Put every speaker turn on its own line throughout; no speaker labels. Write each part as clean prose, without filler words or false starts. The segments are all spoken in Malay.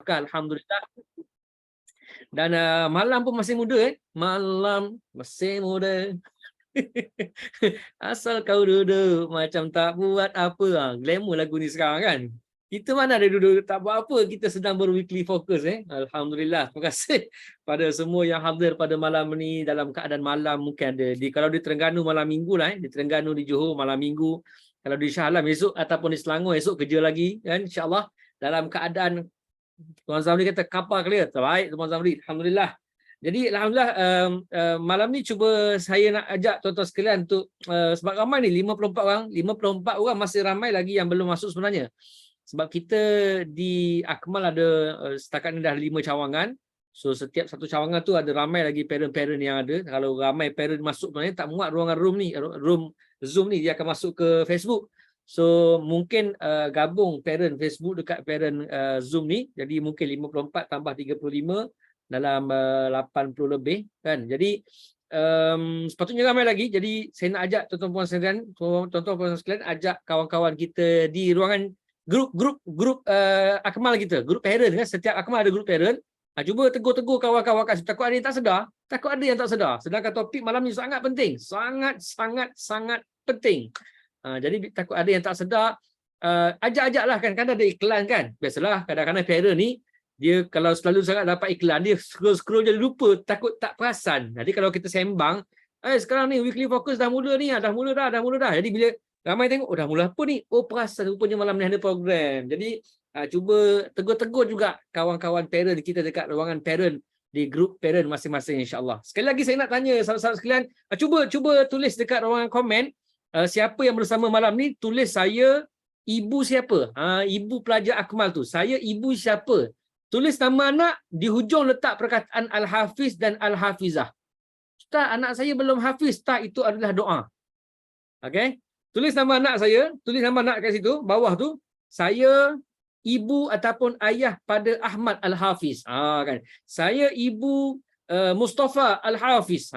Alhamdulillah. Dan malam pun masih muda Malam masih muda. Asal kau duduk macam tak buat apa. Glamour lagu ni sekarang kan. Kita mana ada duduk tak buat apa. Kita sedang berweekly focus Alhamdulillah. Terima kasih pada semua yang hadir pada malam ni. Dalam keadaan malam mungkin ada kalau di Terengganu malam minggu lah Di Terengganu, di Johor malam minggu. Kalau di Shah Alam esok ataupun di Selangor esok kerja lagi kan, insya-Allah. Dalam keadaan Tuan Zamri kata kapal clear. Terbaik Tuan Zamri. Alhamdulillah. Jadi Alhamdulillah malam ni cuba saya nak ajak tuan-tuan sekalian untuk sebab ramai ni 54 orang. 54 orang masih ramai lagi yang belum masuk sebenarnya. Sebab kita di Akmal ada setakat ni dah 5 cawangan. So setiap satu cawangan tu ada ramai lagi parent-parent yang ada. Kalau ramai parent masuk sebenarnya tak muat ruangan room ni. Room Zoom ni dia akan masuk ke Facebook. So mungkin gabung parent Facebook dekat parent Zoom ni. Jadi mungkin 54 tambah 35 dalam 80 lebih kan. Jadi sepatutnya ramai lagi. Jadi saya nak ajak tuan-tuan puan sekalian ajak kawan-kawan kita di ruangan grup Akmal kita, grup parent kan. Setiap Akmal ada grup parent. Cuba tegur-tegur kawan-kawan kat situ. Takut ada yang tak sedar. Takut ada yang tak sedar. Sedangkan topik malam ni sangat penting. Sangat penting. Jadi takut ada yang tak sedar. Ajak-ajaklah kan ada iklan kan. Biasalah kadang-kadang parent ni dia kalau selalu sangat dapat iklan dia scroll jadi lupa, takut tak perasan. Jadi kalau kita sembang, sekarang ni weekly focus dah mula ni, dah mula dah. Jadi bila ramai tengok, dah mula apa ni? Perasan rupanya malam ni ada program. Jadi cuba tegur-tegur juga kawan-kawan parent kita dekat ruangan parent di grup parent masing-masing insya-Allah. Sekali lagi saya nak tanya sahabat-sahabat sekalian, cuba tulis dekat ruangan komen siapa yang bersama malam ni, tulis saya ibu siapa. Ibu pelajar Akmal tu. Saya ibu siapa? Tulis nama anak, di hujung letak perkataan Al-Hafiz dan Al-Hafizah. Ustaz, anak saya belum hafiz. Tak, itu adalah doa. Okey? Tulis nama anak saya, tulis nama anak kat situ, bawah tu, saya ibu ataupun ayah pada Ahmad Al-Hafiz. Kan. Saya ibu Mustafa Al-Hafiz.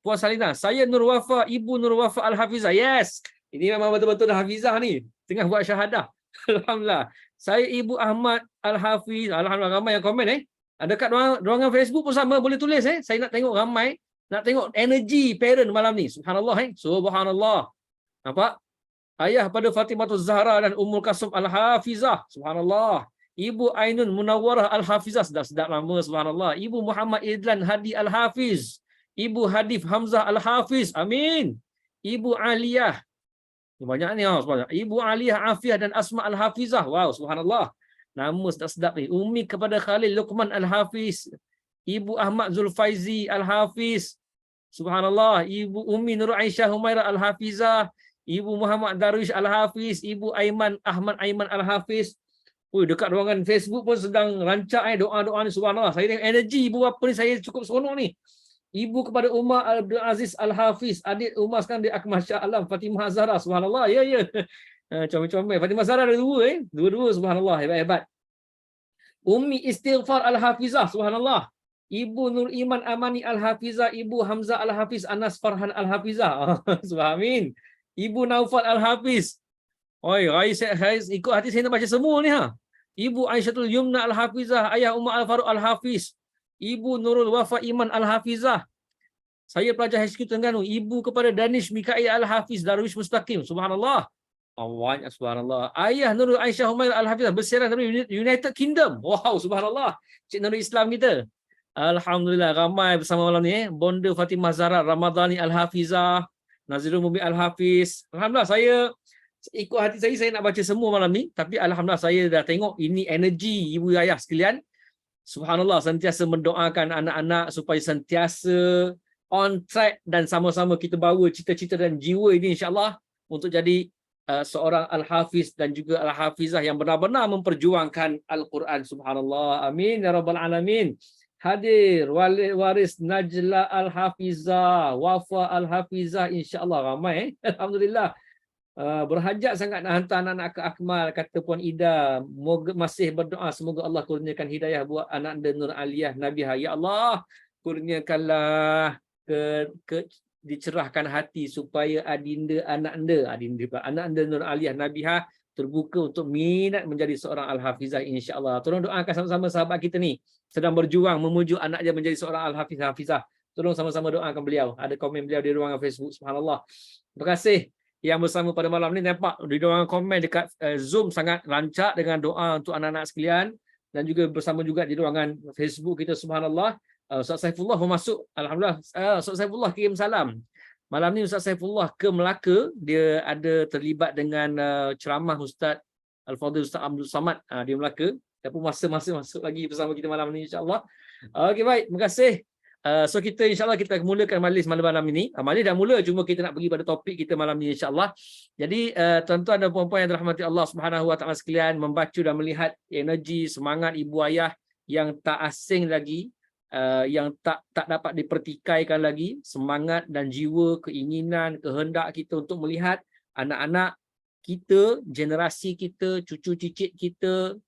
Puan Salina, saya Nur Wafa, ibu Nur Wafa Al-Hafizah. Yes. Ini memang betul-betul dah hafizah ni. Tengah buat syahadah. Alhamdulillah. Saya ibu Ahmad Al-Hafiz. Alhamdulillah ramai yang komen Dekat ruangan Facebook pun sama, boleh tulis Saya nak tengok ramai, nak tengok energi parent malam ni. Subhanallah Subhanallah. Nampak? Ayah pada Fatimah Zahra dan Ummul Kasum Al-Hafizah. Subhanallah. Ibu Ainun Munawwarah Al-Hafizah. Sedap lama subhanallah. Ibu Muhammad Idlan Hadi Al-Hafiz. Ibu Hadif Hamzah Al-Hafiz. Amin. Ibu Aliyah. Banyak ni Ibu Aliyah Afiah dan Asma Al-Hafizah. Wow, subhanallah. Nama sedap-sedap ni. Umi kepada Khalil Luqman Al-Hafiz. Ibu Ahmad Zulfaizi Al-Hafiz. Subhanallah. Ibu Umi Nur Aisyah Humairah Al-Hafizah. Ibu Muhammad Darwish Al-Hafiz. Ibu Aiman Ahmad Aiman Al-Hafiz. Dekat ruangan Facebook pun sedang rancak doa-doa ni. Subhanallah. Saya tengok energi ibu apa ni, saya cukup seronok ni. Ibu kepada Umar Abdul Aziz Al-Hafiz, adik Umar sekarang di Akmal Shah Alam, Fatimah Zahra, subhanallah. Ya. Comel-comel. Fatimah Zahra ada dua Dua-dua subhanallah, hebat-hebat. Ummi Istighfar Al-Hafizah, subhanallah. Ibu Nur Iman Amani Al-Hafizah, Ibu Hamzah Al-Hafiz, Anas Farhan Al-Hafizah. Subhamin. Ibu Naufal Al-Hafiz. Saya ikut hati saya nak baca semua ni Ibu Aisyatul Yumna Al-Hafizah, ayah Umar Al-Faruq Al-Hafiz. Ibu Nurul Wafa Iman Al-Hafizah. Saya pelajar HQ Terengganu. Ibu kepada Danish Mikail Al-Hafiz, Darwish Mustaqim. Subhanallah. Banyak subhanallah. Ayah Nurul Aisyah Humair Al-Hafizah, bersiaran dari United Kingdom. Wow, subhanallah. Cik Nurul Islam kita. Alhamdulillah, ramai bersama malam ni. Bonda Fatimah Zahra Ramadhani Al-Hafizah. Nazirul Mubi Al-Hafiz. Alhamdulillah, saya ikut hati saya nak baca semua malam ni. Tapi alhamdulillah, saya dah tengok ini energi ibu ayah sekalian. Subhanallah, sentiasa mendoakan anak-anak supaya sentiasa on track dan sama-sama kita bawa cita-cita dan jiwa ini insya-Allah untuk jadi seorang Al-Hafiz dan juga Al-Hafizah yang benar-benar memperjuangkan Al-Quran. Subhanallah. Amin ya rabbal alamin. Hadir waris Najla Al-Hafizah, Wafa Al-Hafizah, insya-Allah ramai alhamdulillah. Berhajat sangat nak hantar anak-anak ke Akmal, kata Puan Ida. Masih berdoa semoga Allah kurniakan hidayah buat anak anda Nur Aliyah Nabihah. Ya Allah, kurniakanlah dicerahkan hati supaya anak anda Nur Aliyah Nabihah terbuka untuk minat menjadi seorang Al-Hafizah insya-Allah. Tolong doakan sama-sama sahabat kita ni sedang berjuang memuju anak dia menjadi seorang Al-Hafizah. Tolong sama-sama doakan beliau. Ada komen beliau di ruangan Facebook, subhanallah. Terima kasih yang bersama pada malam ni. Nampak di ruangan komen dekat Zoom sangat lancar dengan doa untuk anak-anak sekalian, dan juga bersama juga di ruangan Facebook kita, subhanallah. Ustaz Saifullah masuk, alhamdulillah. Ustaz Saifullah kirim salam. Malam ni Ustaz Saifullah ke Melaka, dia ada terlibat dengan ceramah Ustaz Al-Fadhil Ustaz Abdul Samad di Melaka. Tapi masa-masa masuk lagi bersama kita malam ni insya-Allah. Okey, baik, terima kasih. So kita insya-Allah kita mulakan majlis malam ini. Majlis dah mula, cuma kita nak pergi pada topik kita malam ni insya-Allah. Jadi tuan-tuan dan puan-puan yang dirahmati Allah Subhanahu Wa Taala sekalian, membaca dan melihat energi semangat ibu ayah yang tak asing lagi, yang tak dapat dipertikaikan lagi, semangat dan jiwa, keinginan, kehendak kita untuk melihat anak-anak kita, generasi kita, cucu cicit kita,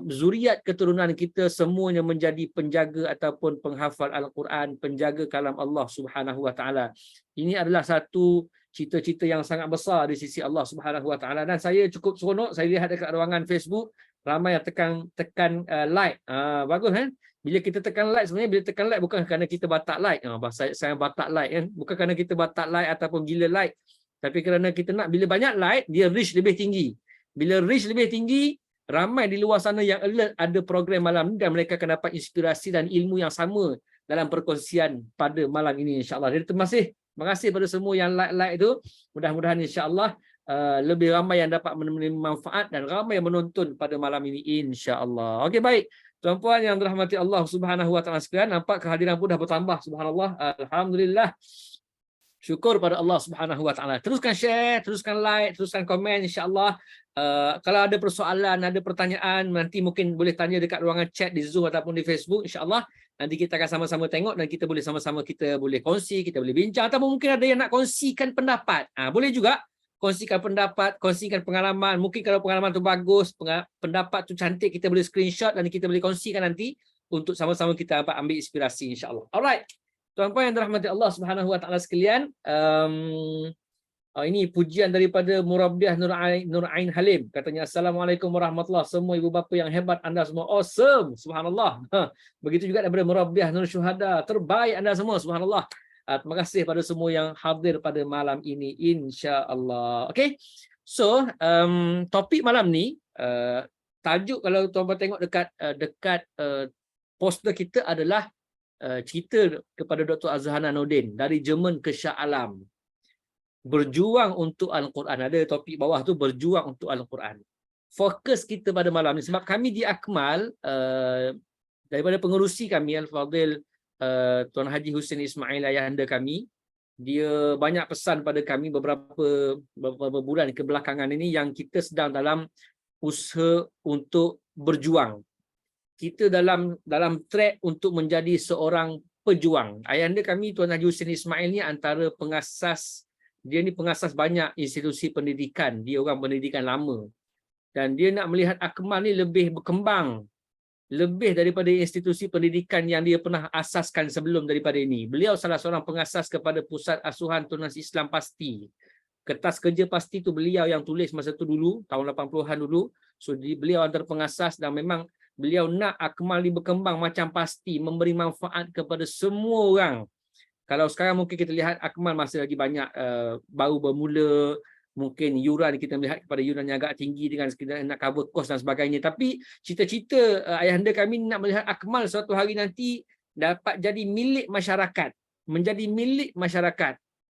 zuriat keturunan kita semuanya menjadi penjaga ataupun penghafal Al-Quran, penjaga kalam Allah Subhanahu Wa Taala. Ini adalah satu cita-cita yang sangat besar di sisi Allah Subhanahu Wa Taala, dan saya cukup seronok saya lihat dekat ruangan Facebook ramai yang tekan like. Bagus kan? Bila kita tekan like, sebenarnya bila tekan like bukan kerana kita batak like. Saya batak like kan. Bukan kerana kita batak like ataupun gila like. Tapi kerana kita nak bila banyak like, dia reach lebih tinggi. Bila reach lebih tinggi, ramai di luar sana yang alert ada program malam ni, dan mereka akan dapat inspirasi dan ilmu yang sama dalam perkongsian pada malam ini insya-Allah. Jadi terima kasih pada semua yang like tu. Mudah-mudahan insya-Allah lebih ramai yang dapat menerima manfaat dan ramai yang menonton pada malam ini insya-Allah. Okey, baik. Tuan-puan yang dirahmati Allah Subhanahu Wa Taala sekalian, nampak kehadiran pun dah bertambah, subhanallah. Alhamdulillah. Syukur pada Allah Subhanahu Wa Taala. Teruskan share, teruskan like, teruskan komen insya-Allah. Kalau ada persoalan, ada pertanyaan, nanti mungkin boleh tanya dekat ruangan chat di Zoom ataupun di Facebook insya-Allah. Nanti kita akan sama-sama tengok dan kita boleh sama-sama kita boleh kongsi, kita boleh bincang, atau mungkin ada yang nak kongsikan pendapat. Boleh juga kongsikan pendapat, kongsikan pengalaman. Mungkin kalau pengalaman tu bagus, pendapat tu cantik, kita boleh screenshot dan kita boleh kongsikan nanti untuk sama-sama kita ambil inspirasi insya-Allah. Alright. Tuan-puan yang dirahmati Allah Subhanahu Wa Taala sekalian, ini pujian daripada Murabbiah Nur Ain Halim. Katanya, Assalamualaikum warahmatullahi wabarakatuh. Semua ibu bapa yang hebat, anda semua awesome. Subhanallah. Begitu juga daripada Murabbiah Nur Syuhada. Terbaik anda semua. Subhanallah. Terima kasih pada semua yang hadir pada malam ini insya-Allah. Okey. So, topik malam ni, tajuk kalau tuan-tuan tengok dekat poster kita adalah cerita kepada Dr. Azhana Nordin dari Jerman ke Shah Alam. Berjuang untuk Al-Quran. Ada topik bawah tu, berjuang untuk Al-Quran. Fokus kita pada malam ni sebab kami di Akmal, daripada pengerusi kami Al-Fadhil Tuan Haji Hussein Ismail, ayahanda kami, dia banyak pesan pada kami beberapa bulan kebelakangan ini yang kita sedang dalam usaha untuk berjuang. Kita dalam track untuk menjadi seorang pejuang. Ayahanda kami Tuan Haji Hussein Ismail ni antara pengasas, dia ni pengasas banyak institusi pendidikan. Dia orang pendidikan lama. Dan dia nak melihat Akmal ni lebih berkembang, lebih daripada institusi pendidikan yang dia pernah asaskan sebelum daripada ini. Beliau salah seorang pengasas kepada Pusat Asuhan Tunas Islam Pasti. Kertas kerja Pasti tu beliau yang tulis masa tu dulu, tahun 80-an dulu. So beliau antara pengasas, dan memang beliau nak Akmal ni berkembang macam Pasti, memberi manfaat kepada semua orang. Kalau sekarang mungkin kita lihat Akmal masih lagi banyak baru bermula, mungkin yuran kita melihat kepada yuran yang agak tinggi dengan sekedar nak cover kos dan sebagainya. Tapi cita-cita ayahanda kami nak melihat Akmal suatu hari nanti dapat jadi milik masyarakat, menjadi milik masyarakat.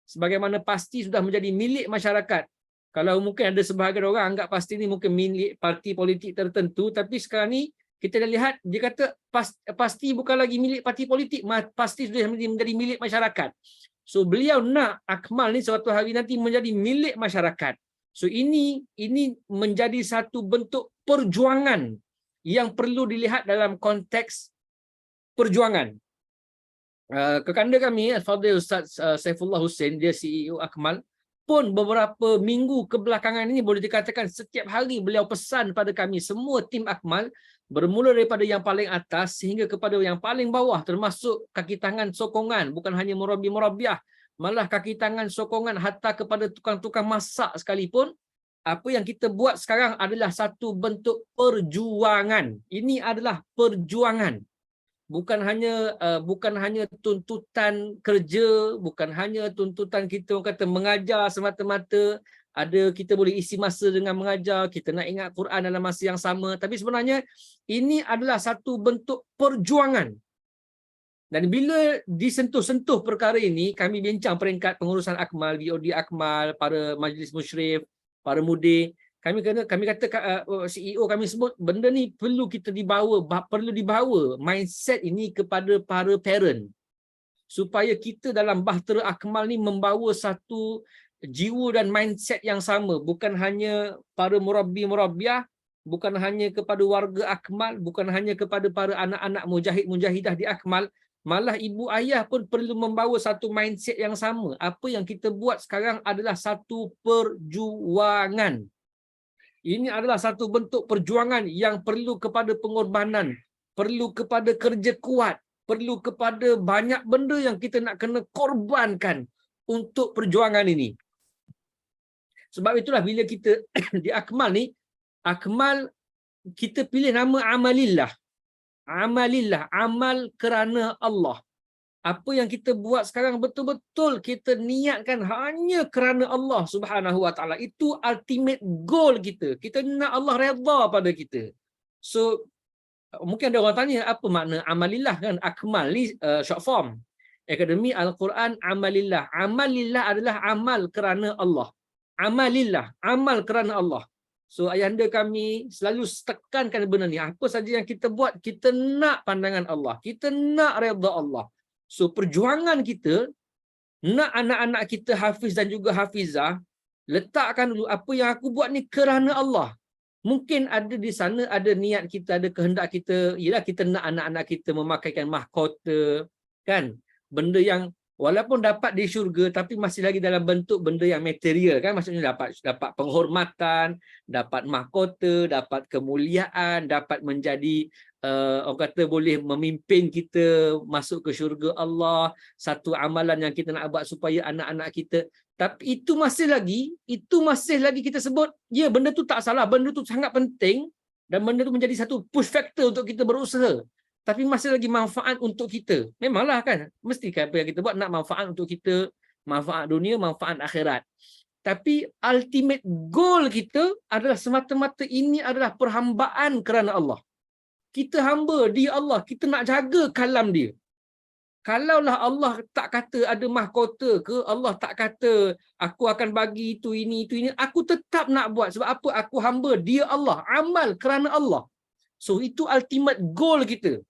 Sebagaimana Pasti sudah menjadi milik masyarakat. Kalau mungkin ada sebahagian orang anggap Pasti ni mungkin milik parti politik tertentu, tapi sekarang ni kita dah lihat, dia kata Pasti bukan lagi milik parti politik, Pasti sudah menjadi milik masyarakat. So beliau nak Akmal ni suatu hari nanti menjadi milik masyarakat. So ini menjadi satu bentuk perjuangan yang perlu dilihat dalam konteks perjuangan. Kekanda kami Al-Fadhil Ustaz Saifullah Hussein, dia CEO Akmal, pun beberapa minggu kebelakangan ini boleh dikatakan setiap hari beliau pesan pada kami semua tim Akmal, bermula daripada yang paling atas sehingga kepada yang paling bawah, termasuk kaki tangan sokongan, bukan hanya murabbi-murabbiah, malah kaki tangan sokongan hatta kepada tukang-tukang masak sekalipun. apa yang kita buat sekarang adalah satu bentuk perjuangan. Ini adalah perjuangan. Bukan hanya tuntutan kerja, bukan hanya tuntutan kita orang kata mengajar semata-mata, ada kita boleh isi masa dengan mengajar, kita nak ingat Quran dalam masa yang sama, tapi sebenarnya ini adalah satu bentuk perjuangan. Dan bila disentuh-sentuh perkara ini, kami bincang peringkat pengurusan akmal, BOD akmal, para majlis musyrif, para mudir, kami kata CEO kami sebut benda ni perlu kita dibawa mindset ini kepada para parent, supaya kita dalam bahtera akmal ni membawa satu jiwa dan mindset yang sama, bukan hanya para murabbi-murabbiyah, bukan hanya kepada warga akmal, bukan hanya kepada para anak-anak mujahid-mujahidah di akmal, malah ibu ayah pun perlu membawa satu mindset yang sama. Apa yang kita buat sekarang adalah satu perjuangan. Ini adalah satu bentuk perjuangan yang perlu kepada pengorbanan, perlu kepada kerja kuat, perlu kepada banyak benda yang kita nak kena korbankan untuk perjuangan ini. Sebab itulah bila kita di akmal ni, akmal kita pilih nama amalillah. Amalillah, amal kerana Allah. Apa yang kita buat sekarang betul-betul kita niatkan hanya kerana Allah Subhanahu Wa Taala. Itu ultimate goal kita. Kita nak Allah redha pada kita. So mungkin ada orang tanya apa makna amalillah kan? Akmal ni short form. Akademi Al-Quran amalillah. Amalillah adalah amal kerana Allah. Amalillah, amal kerana Allah. So ayahanda kami selalu tekankan benda ni. Apa saja yang kita buat, kita nak pandangan Allah. Kita nak redha Allah. So perjuangan kita nak anak-anak kita hafiz dan juga hafizah, letakkan dulu apa yang aku buat ni kerana Allah. Mungkin ada di sana ada niat kita, ada kehendak kita, ialah kita nak anak-anak kita memakaikan mahkota, kan? Benda yang walaupun dapat di syurga tapi masih lagi dalam bentuk benda yang material, kan? Maksudnya dapat penghormatan, dapat mahkota, dapat kemuliaan, dapat menjadi orang kata boleh memimpin kita masuk ke syurga Allah, satu amalan yang kita nak buat supaya anak-anak kita. Tapi itu masih lagi kita sebut, ya benda tu tak salah, benda tu sangat penting dan benda tu menjadi satu push factor untuk kita berusaha. Tapi masih lagi manfaat untuk kita. Memanglah kan, mesti kan apa yang kita buat nak manfaat untuk kita, manfaat dunia, manfaat akhirat. Tapi ultimate goal kita adalah semata-mata ini adalah perhambaan kerana Allah. Kita hamba dia Allah, kita nak jaga kalam dia. Kalaulah Allah tak kata ada mahkota ke, Allah tak kata aku akan bagi itu ini, aku tetap nak buat. Sebab apa? Aku hamba dia Allah, amal kerana Allah. So itu ultimate goal kita.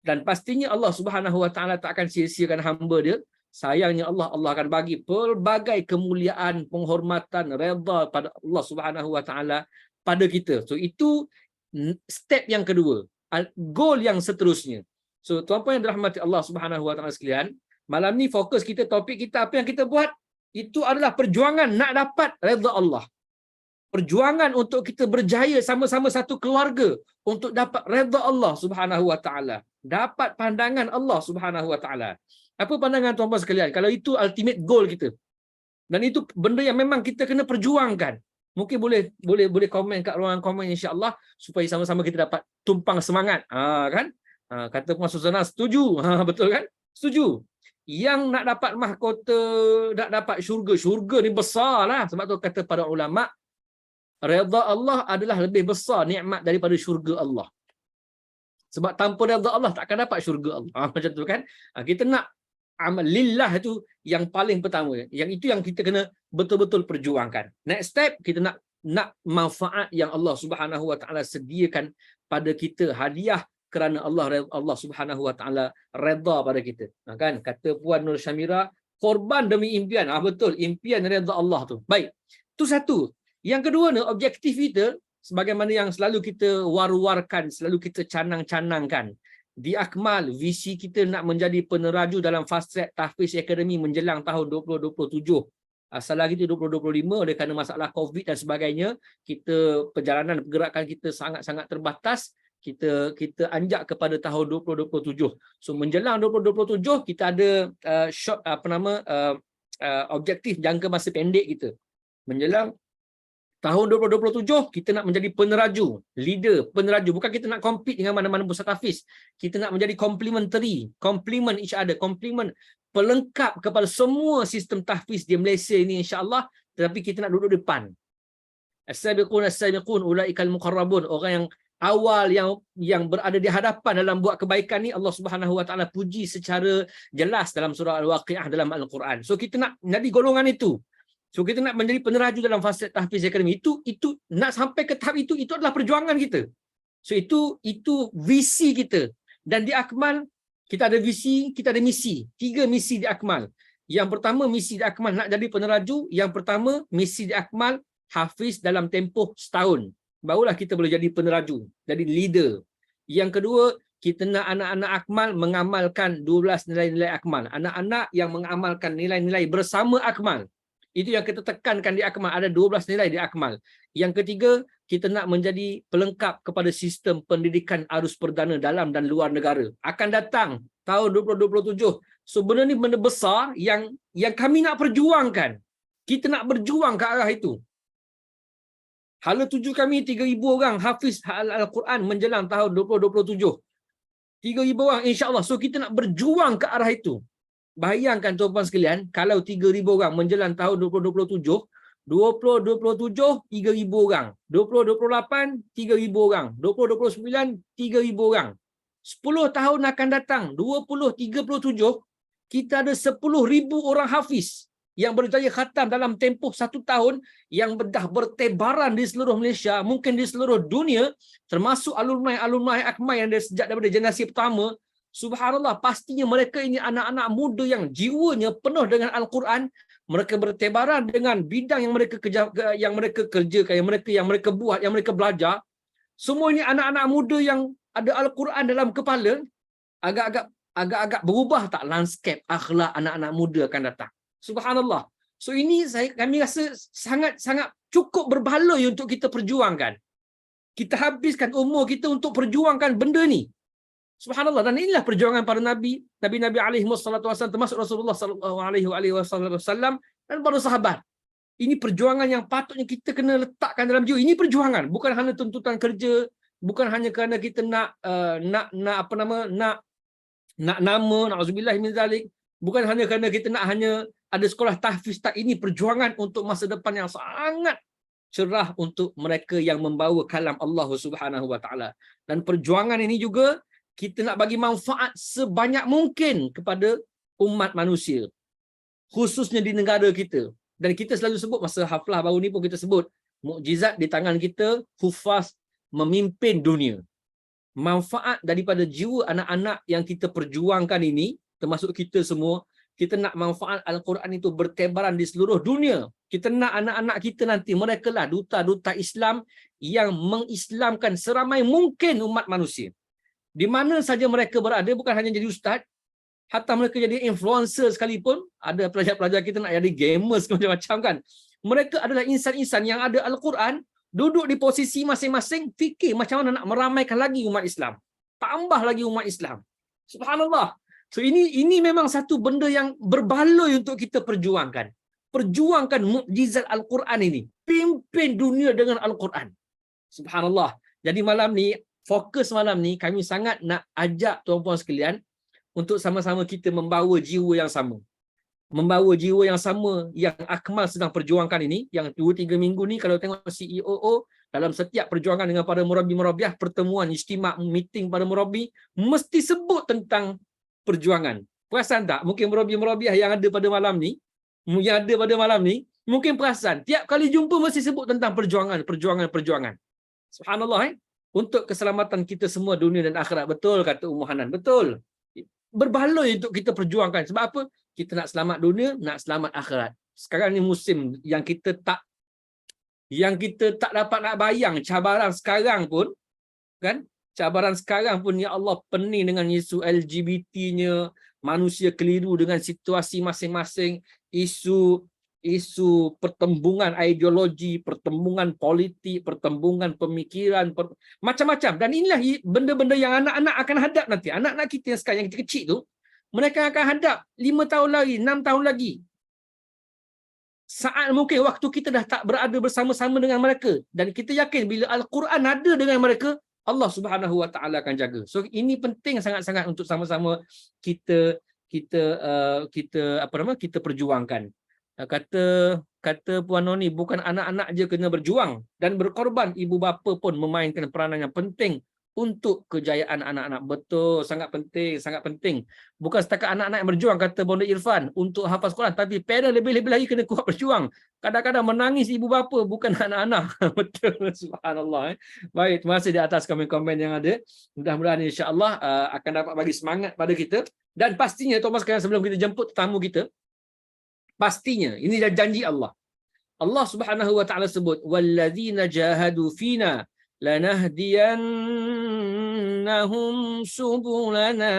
Dan pastinya Allah Subhanahu Wa Taala tak akan sia-siakan hamba dia. Sayangnya Allah akan bagi pelbagai kemuliaan, penghormatan, redha pada Allah Subhanahu Wa Taala pada kita. So itu step yang kedua, goal yang seterusnya. So tuan-puan yang dirahmati Allah Subhanahu Wa Taala sekalian, malam ni fokus kita, topik kita, apa yang kita buat itu adalah perjuangan nak dapat redha Allah. Perjuangan untuk kita berjaya sama-sama satu keluarga untuk dapat redha Allah Subhanahu Wa Taala, dapat pandangan Allah Subhanahu Wa Taala. Apa pandangan tuan-puan sekalian? Kalau itu ultimate goal kita, dan itu benda yang memang kita kena perjuangkan, mungkin boleh komen kat ruangan komen insya-Allah supaya sama-sama kita dapat tumpang semangat. Kan? Kata Puan Suzana setuju. Betul kan? Setuju. Yang nak dapat mahkota, nak dapat syurga ni besarlah. Sebab tu kata para ulama, redha Allah adalah lebih besar nikmat daripada syurga Allah. Sebab tanpa redha Allah tak akan dapat syurga Allah. Macam tu kan? Kita nak amal lillah itu yang paling pertama. Yang itu yang kita kena betul-betul perjuangkan. Next step, kita nak manfaat yang Allah Subhanahu Wa Taala sediakan pada kita, hadiah kerana Allah Subhanahu Wa Taala redha pada kita. Kan? Kata Puan Nur Syamira, korban demi impian. Betul, impian redha Allah tu. Baik. Itu satu. Yang kedua ni, objektif kita sebagaimana yang selalu kita war-warkan, selalu kita canang-canangkan. Di Akmal, visi kita nak menjadi peneraju dalam fast track tahfiz akademi menjelang tahun 2027. Asal lagi itu 2025 oleh kerana masalah COVID dan sebagainya, kita perjalanan pergerakan kita sangat-sangat terbatas. Kita anjak kepada tahun 2027. So menjelang 2027 kita ada objektif jangka masa pendek kita. Menjelang Tahun 2027 kita nak menjadi peneraju, leader, peneraju. Bukan kita nak compete dengan mana-mana pusat tahfiz. Kita nak menjadi complementary, complement each other, complement, pelengkap kepada semua sistem tahfiz di Malaysia ini insya-Allah, tetapi kita nak duduk depan. As-sabiqun as-sabiqun ulaikal muqarrabun, orang yang awal yang berada di hadapan dalam buat kebaikan ni Allah Subhanahu Wa Taala puji secara jelas dalam surah Al-Waqiah dalam Al-Quran. So kita nak jadi golongan itu. So kita nak menjadi peneraju dalam fasa tahfiz akademi. Itu nak sampai ke tahap itu adalah perjuangan kita. So itu visi kita. Dan di Akmal kita ada visi, kita ada misi. 3 misi di Akmal. Yang pertama misi di Akmal nak jadi peneraju, yang pertama misi di Akmal hafiz dalam tempoh setahun. Barulah kita boleh jadi peneraju, jadi leader. Yang kedua, kita nak anak-anak Akmal mengamalkan 12 nilai-nilai Akmal. Anak-anak yang mengamalkan nilai-nilai bersama Akmal. Itu yang kita tekankan di Akmal, ada 12 nilai di Akmal. Yang ketiga, kita nak menjadi pelengkap kepada sistem pendidikan arus perdana dalam dan luar negara. Akan datang tahun 2027. So benda ni benda besar yang kami nak perjuangkan. Kita nak berjuang ke arah itu. Hala tuju kami 3,000 orang hafiz Al-Quran menjelang tahun 2027. 3,000 orang insya-Allah. So kita nak berjuang ke arah itu. Bayangkan tuan-tuan sekalian, kalau 3,000 orang menjelang tahun 2027, 2027 3,000 orang, 2028 3,000 orang, 2029 3,000 orang. 10 tahun akan datang, 2037 kita ada 10,000 orang hafiz yang berjaya khatam dalam tempoh 1 tahun, yang dah bertebaran di seluruh Malaysia, mungkin di seluruh dunia, termasuk alumni Akmal yang sejak daripada generasi pertama. Subhanallah, pastinya mereka ini anak-anak muda yang jiwanya penuh dengan Al-Quran. Mereka bertebaran dengan bidang yang mereka kerjakan, yang mereka buat, yang mereka belajar. Semua ini anak-anak muda yang ada Al-Quran dalam kepala. Agak-agak berubah tak lanskap akhlak anak-anak muda akan datang. Subhanallah. So ini kami rasa sangat cukup berbaloi untuk kita perjuangkan. Kita habiskan umur kita untuk perjuangkan benda ni. Subhanallah. Dan inilah perjuangan para nabi alaihi wassalatu wassalam, termasuk Rasulullah sallallahu alaihi wasallam dan para sahabat. Ini perjuangan yang patutnya kita kena letakkan dalam jiwa. Ini perjuangan, bukan hanya tuntutan kerja, bukan hanya kerana kita nak nama, na'udzubillah min zalik, bukan hanya kerana kita nak hanya ada sekolah tahfiz. Tak, ini perjuangan untuk masa depan yang sangat cerah untuk mereka yang membawa kalam Allah Subhanahu Wa Taala. Dan perjuangan ini juga kita nak bagi manfaat sebanyak mungkin kepada umat manusia, khususnya di negara kita. Dan kita selalu sebut, masa haflah baru ni pun kita sebut, mukjizat di tangan kita, hufaz memimpin dunia. Manfaat daripada jiwa anak-anak yang kita perjuangkan ini, termasuk kita semua, kita nak manfaat Al-Quran itu bertebaran di seluruh dunia. Kita nak anak-anak kita nanti, mereka lah duta-duta Islam yang mengislamkan seramai mungkin umat manusia. Di mana saja mereka berada, bukan hanya jadi ustaz, hatta mereka jadi influencer sekalipun. Ada pelajar-pelajar kita nak jadi gamers macam-macam kan. Mereka adalah insan-insan yang ada Al-Quran, duduk di posisi masing-masing, fikir macam mana nak meramaikan lagi umat Islam, tambah lagi umat Islam. Subhanallah. So ini memang satu benda yang berbaloi untuk kita perjuangkan. Perjuangkan mukjizat Al-Quran ini. Pimpin dunia dengan Al-Quran. Subhanallah. Jadi malam ni, fokus malam ni, kami sangat nak ajak tuan-puan sekalian untuk sama-sama kita membawa jiwa yang sama. Membawa jiwa yang sama yang Akmal sedang perjuangkan ini. Yang 2-3 minggu ni kalau tengok CEO dalam setiap perjuangan dengan para murabi-murabiah, pertemuan, istimak, meeting para murabi, mesti sebut tentang perjuangan. Perasan tak? Mungkin murabi-murabiah yang ada pada malam ni, mungkin perasan. Tiap kali jumpa mesti sebut tentang perjuangan. Subhanallah. Untuk keselamatan kita semua dunia dan akhirat. Betul kata Ummu Hanan. Betul. Berbaloi untuk kita perjuangkan. Sebab apa? Kita nak selamat dunia, nak selamat akhirat. Sekarang ni musim yang kita tak dapat nak bayang cabaran sekarang pun, kan? Cabaran sekarang pun, ya Allah, pening dengan isu LGBT-nya, manusia keliru dengan situasi masing-masing, isu pertembungan ideologi, pertembungan politik, pertembungan pemikiran, macam-macam. Dan inilah benda-benda yang anak-anak akan hadap nanti. Anak-anak kita yang sekarang, yang kecil-kecil tu, mereka akan hadap 5 tahun lagi, 6 tahun lagi. saat mungkin waktu kita dah tak berada bersama-sama dengan mereka, dan kita yakin bila Al-Quran ada dengan mereka, Allah Subhanahu Wa Taala akan jaga. So ini penting sangat-sangat untuk sama-sama kita apa nama, kita perjuangkan. Kata Puan Noni, bukan anak-anak je kena berjuang dan berkorban, ibu bapa pun memainkan peranan yang penting untuk kejayaan anak-anak. Betul, sangat penting, sangat penting. Bukan setakat anak-anak yang berjuang, kata Bonda Irfan, untuk hafaz Quran, tapi parent lebih-lebih lagi kena kuat berjuang. Kadang-kadang menangis ibu bapa, bukan anak-anak. Betul, subhanallah. Baik, terima kasih di atas komen-komen yang ada. Mudah-mudahan insya-Allah akan dapat bagi semangat pada kita. Dan pastinya Thomas, sekarang sebelum kita jemput tetamu kita, pastinya ini dah janji Allah. Allah Subhanahu Wa Taala sebut, wallazina jahadu fina lanahdiyannahum subulana,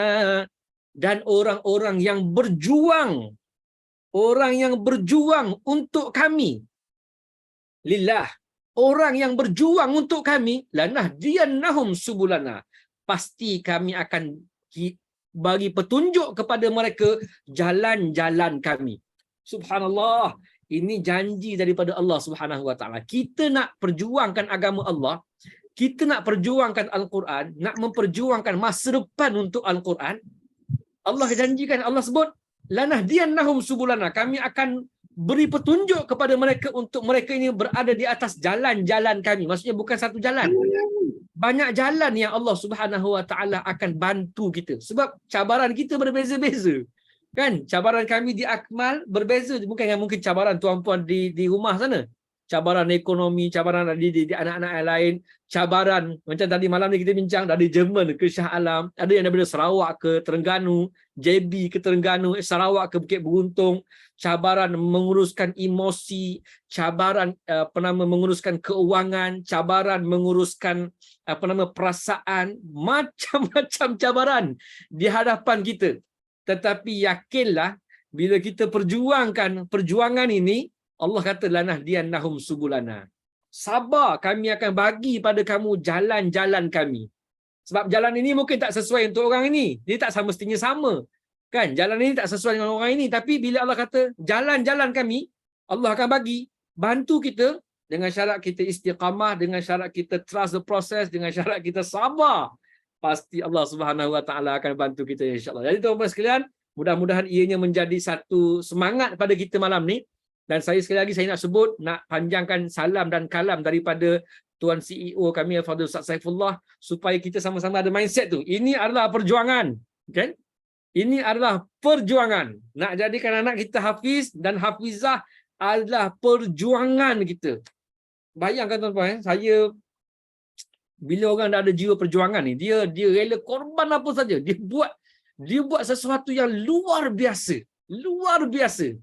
dan orang-orang yang berjuang untuk kami lillah, orang yang berjuang untuk kami, lanahdiyannahum subulana, pasti kami akan bagi petunjuk kepada mereka jalan-jalan kami. Subhanallah, ini janji daripada Allah Subhanahu Wa Taala. Kita nak perjuangkan agama Allah, kita nak perjuangkan Al-Quran, nak memperjuangkan masa depan untuk Al-Quran. Allah janjikan, Allah sebut, lanahdiyannahum subulana, kami akan beri petunjuk kepada mereka untuk mereka ini berada di atas jalan-jalan kami. Maksudnya bukan satu jalan, banyak jalan yang Allah Subhanahu Wa Taala akan bantu kita. Sebab cabaran kita berbeza-beza. Kan? Cabaran kami di Akmal berbeza, bukan yang mungkin cabaran tuan-puan di rumah sana. Cabaran ekonomi, cabaran di anak-anak yang lain, cabaran macam tadi malam ni kita bincang dari Jerman ke Shah Alam, ada yang daripada Sarawak ke Terengganu, JB ke Terengganu, Sarawak ke Bukit Beruntung, cabaran menguruskan emosi, cabaran menguruskan keuangan, cabaran menguruskan perasaan, macam-macam cabaran di hadapan kita. Tetapi yakinlah, bila kita perjuangkan perjuangan ini, Allah kata lanahdiyannahum subulana. Sabar, kami akan bagi pada kamu jalan-jalan kami. Sebab jalan ini mungkin tak sesuai untuk orang ini. Dia tak semestinya sama. Kan? Jalan ini tak sesuai dengan orang ini. Tapi bila Allah kata jalan-jalan kami, Allah akan bagi. Bantu kita dengan syarat kita istiqamah, dengan syarat kita trust the process, dengan syarat kita sabar. Pasti Allah Subhanahu Wa Taala akan bantu kita, insya-Allah. Jadi tuan-tuan sekalian, mudah-mudahan ianya menjadi satu semangat pada kita malam ni. Dan saya sekali lagi saya nak sebut, nak panjangkan salam dan kalam daripada Tuan CEO kami Al-Fadhil Ustaz Saifullah, supaya kita sama-sama ada mindset tu. Ini adalah perjuangan, kan? Ini adalah perjuangan. Nak jadikan anak kita hafiz dan hafizah adalah perjuangan kita. Bayangkan tuan-tuan, saya bila orang dah ada jiwa perjuangan ni, dia rela korban apa saja. Dia buat sesuatu yang luar biasa. Luar biasa.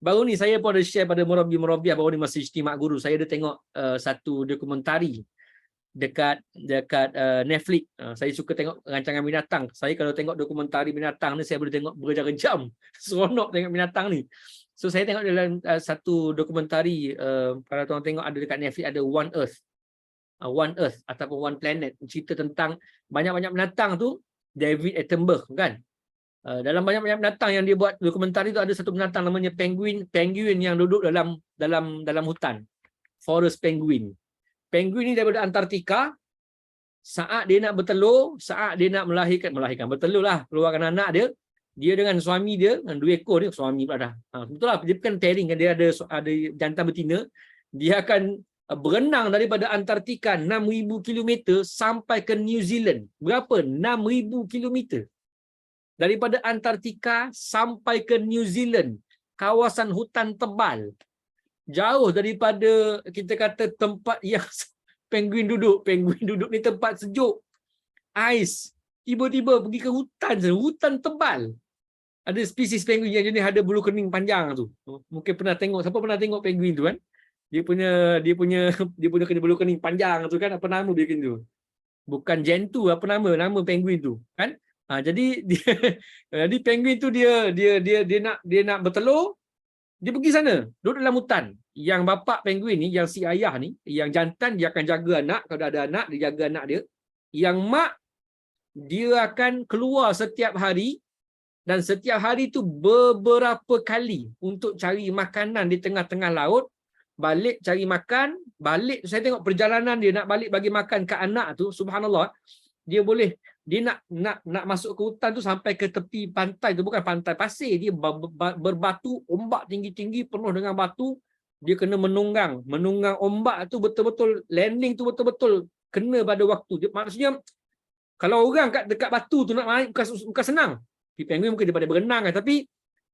Baru ni saya pun ada share pada Murabi-Murabiah, baru ni masa Ijtimak Guru, saya ada tengok satu dokumentari dekat Netflix. Saya suka tengok rancangan binatang. Saya kalau tengok dokumentari binatang ni, saya boleh tengok berjam-jam. Seronok tengok binatang ni. So saya tengok dalam satu dokumentari, kalau tuan tengok ada dekat Netflix, ada One Earth ataupun One Planet, cerita tentang banyak-banyak binatang tu, David Attenborough kan. Dalam banyak-banyak binatang yang dia buat dokumentari tu, ada satu binatang namanya penguin yang duduk dalam hutan. Forest penguin. Penguin ni daripada Antartika. Saat dia nak bertelur, saat dia nak melahirkan bertelur lah, keluarkan anak dia, dia dengan suami dia, dengan 2 ekor dia, suami pula dah. Betul lah, dia bukan pairing kan, dia ada jantan betina. Dia akan berenang daripada Antartika 6,000 km sampai ke New Zealand. Berapa? 6,000 km. Daripada Antartika sampai ke New Zealand. Kawasan hutan tebal. Jauh daripada, kita kata, tempat yang penguin duduk. Penguin duduk ni tempat sejuk. Ais. Tiba-tiba pergi ke hutan. Hutan tebal. Ada spesies penguin yang jenis ada bulu kening panjang tu. Mungkin pernah tengok. Siapa pernah tengok penguin tu kan? Dia punya kena bulu kening panjang tu kan, apa nama dia tu? Bukan jentu, apa nama penguin tu kan? Jadi jadi penguin tu dia nak bertelur, dia pergi sana, duduk dalam hutan. Yang bapa penguin ni, yang si ayah ni, yang jantan dia akan jaga anak, kalau ada anak dia jaga anak dia. Yang mak dia akan keluar setiap hari Dan setiap hari tu beberapa kali untuk cari makanan di tengah-tengah laut, balik cari makan, balik saya tengok perjalanan dia nak balik bagi makan ke anak tu, subhanallah, dia boleh dia nak masuk ke hutan tu sampai ke tepi pantai tu, bukan pantai pasir, dia berbatu, ombak tinggi-tinggi penuh dengan batu, dia kena menunggang ombak tu betul-betul, landing tu betul-betul kena pada waktu dia. Maksudnya kalau orang kat dekat batu tu nak naik bukan senang. Di penguin mungkin daripada berenang kan, tapi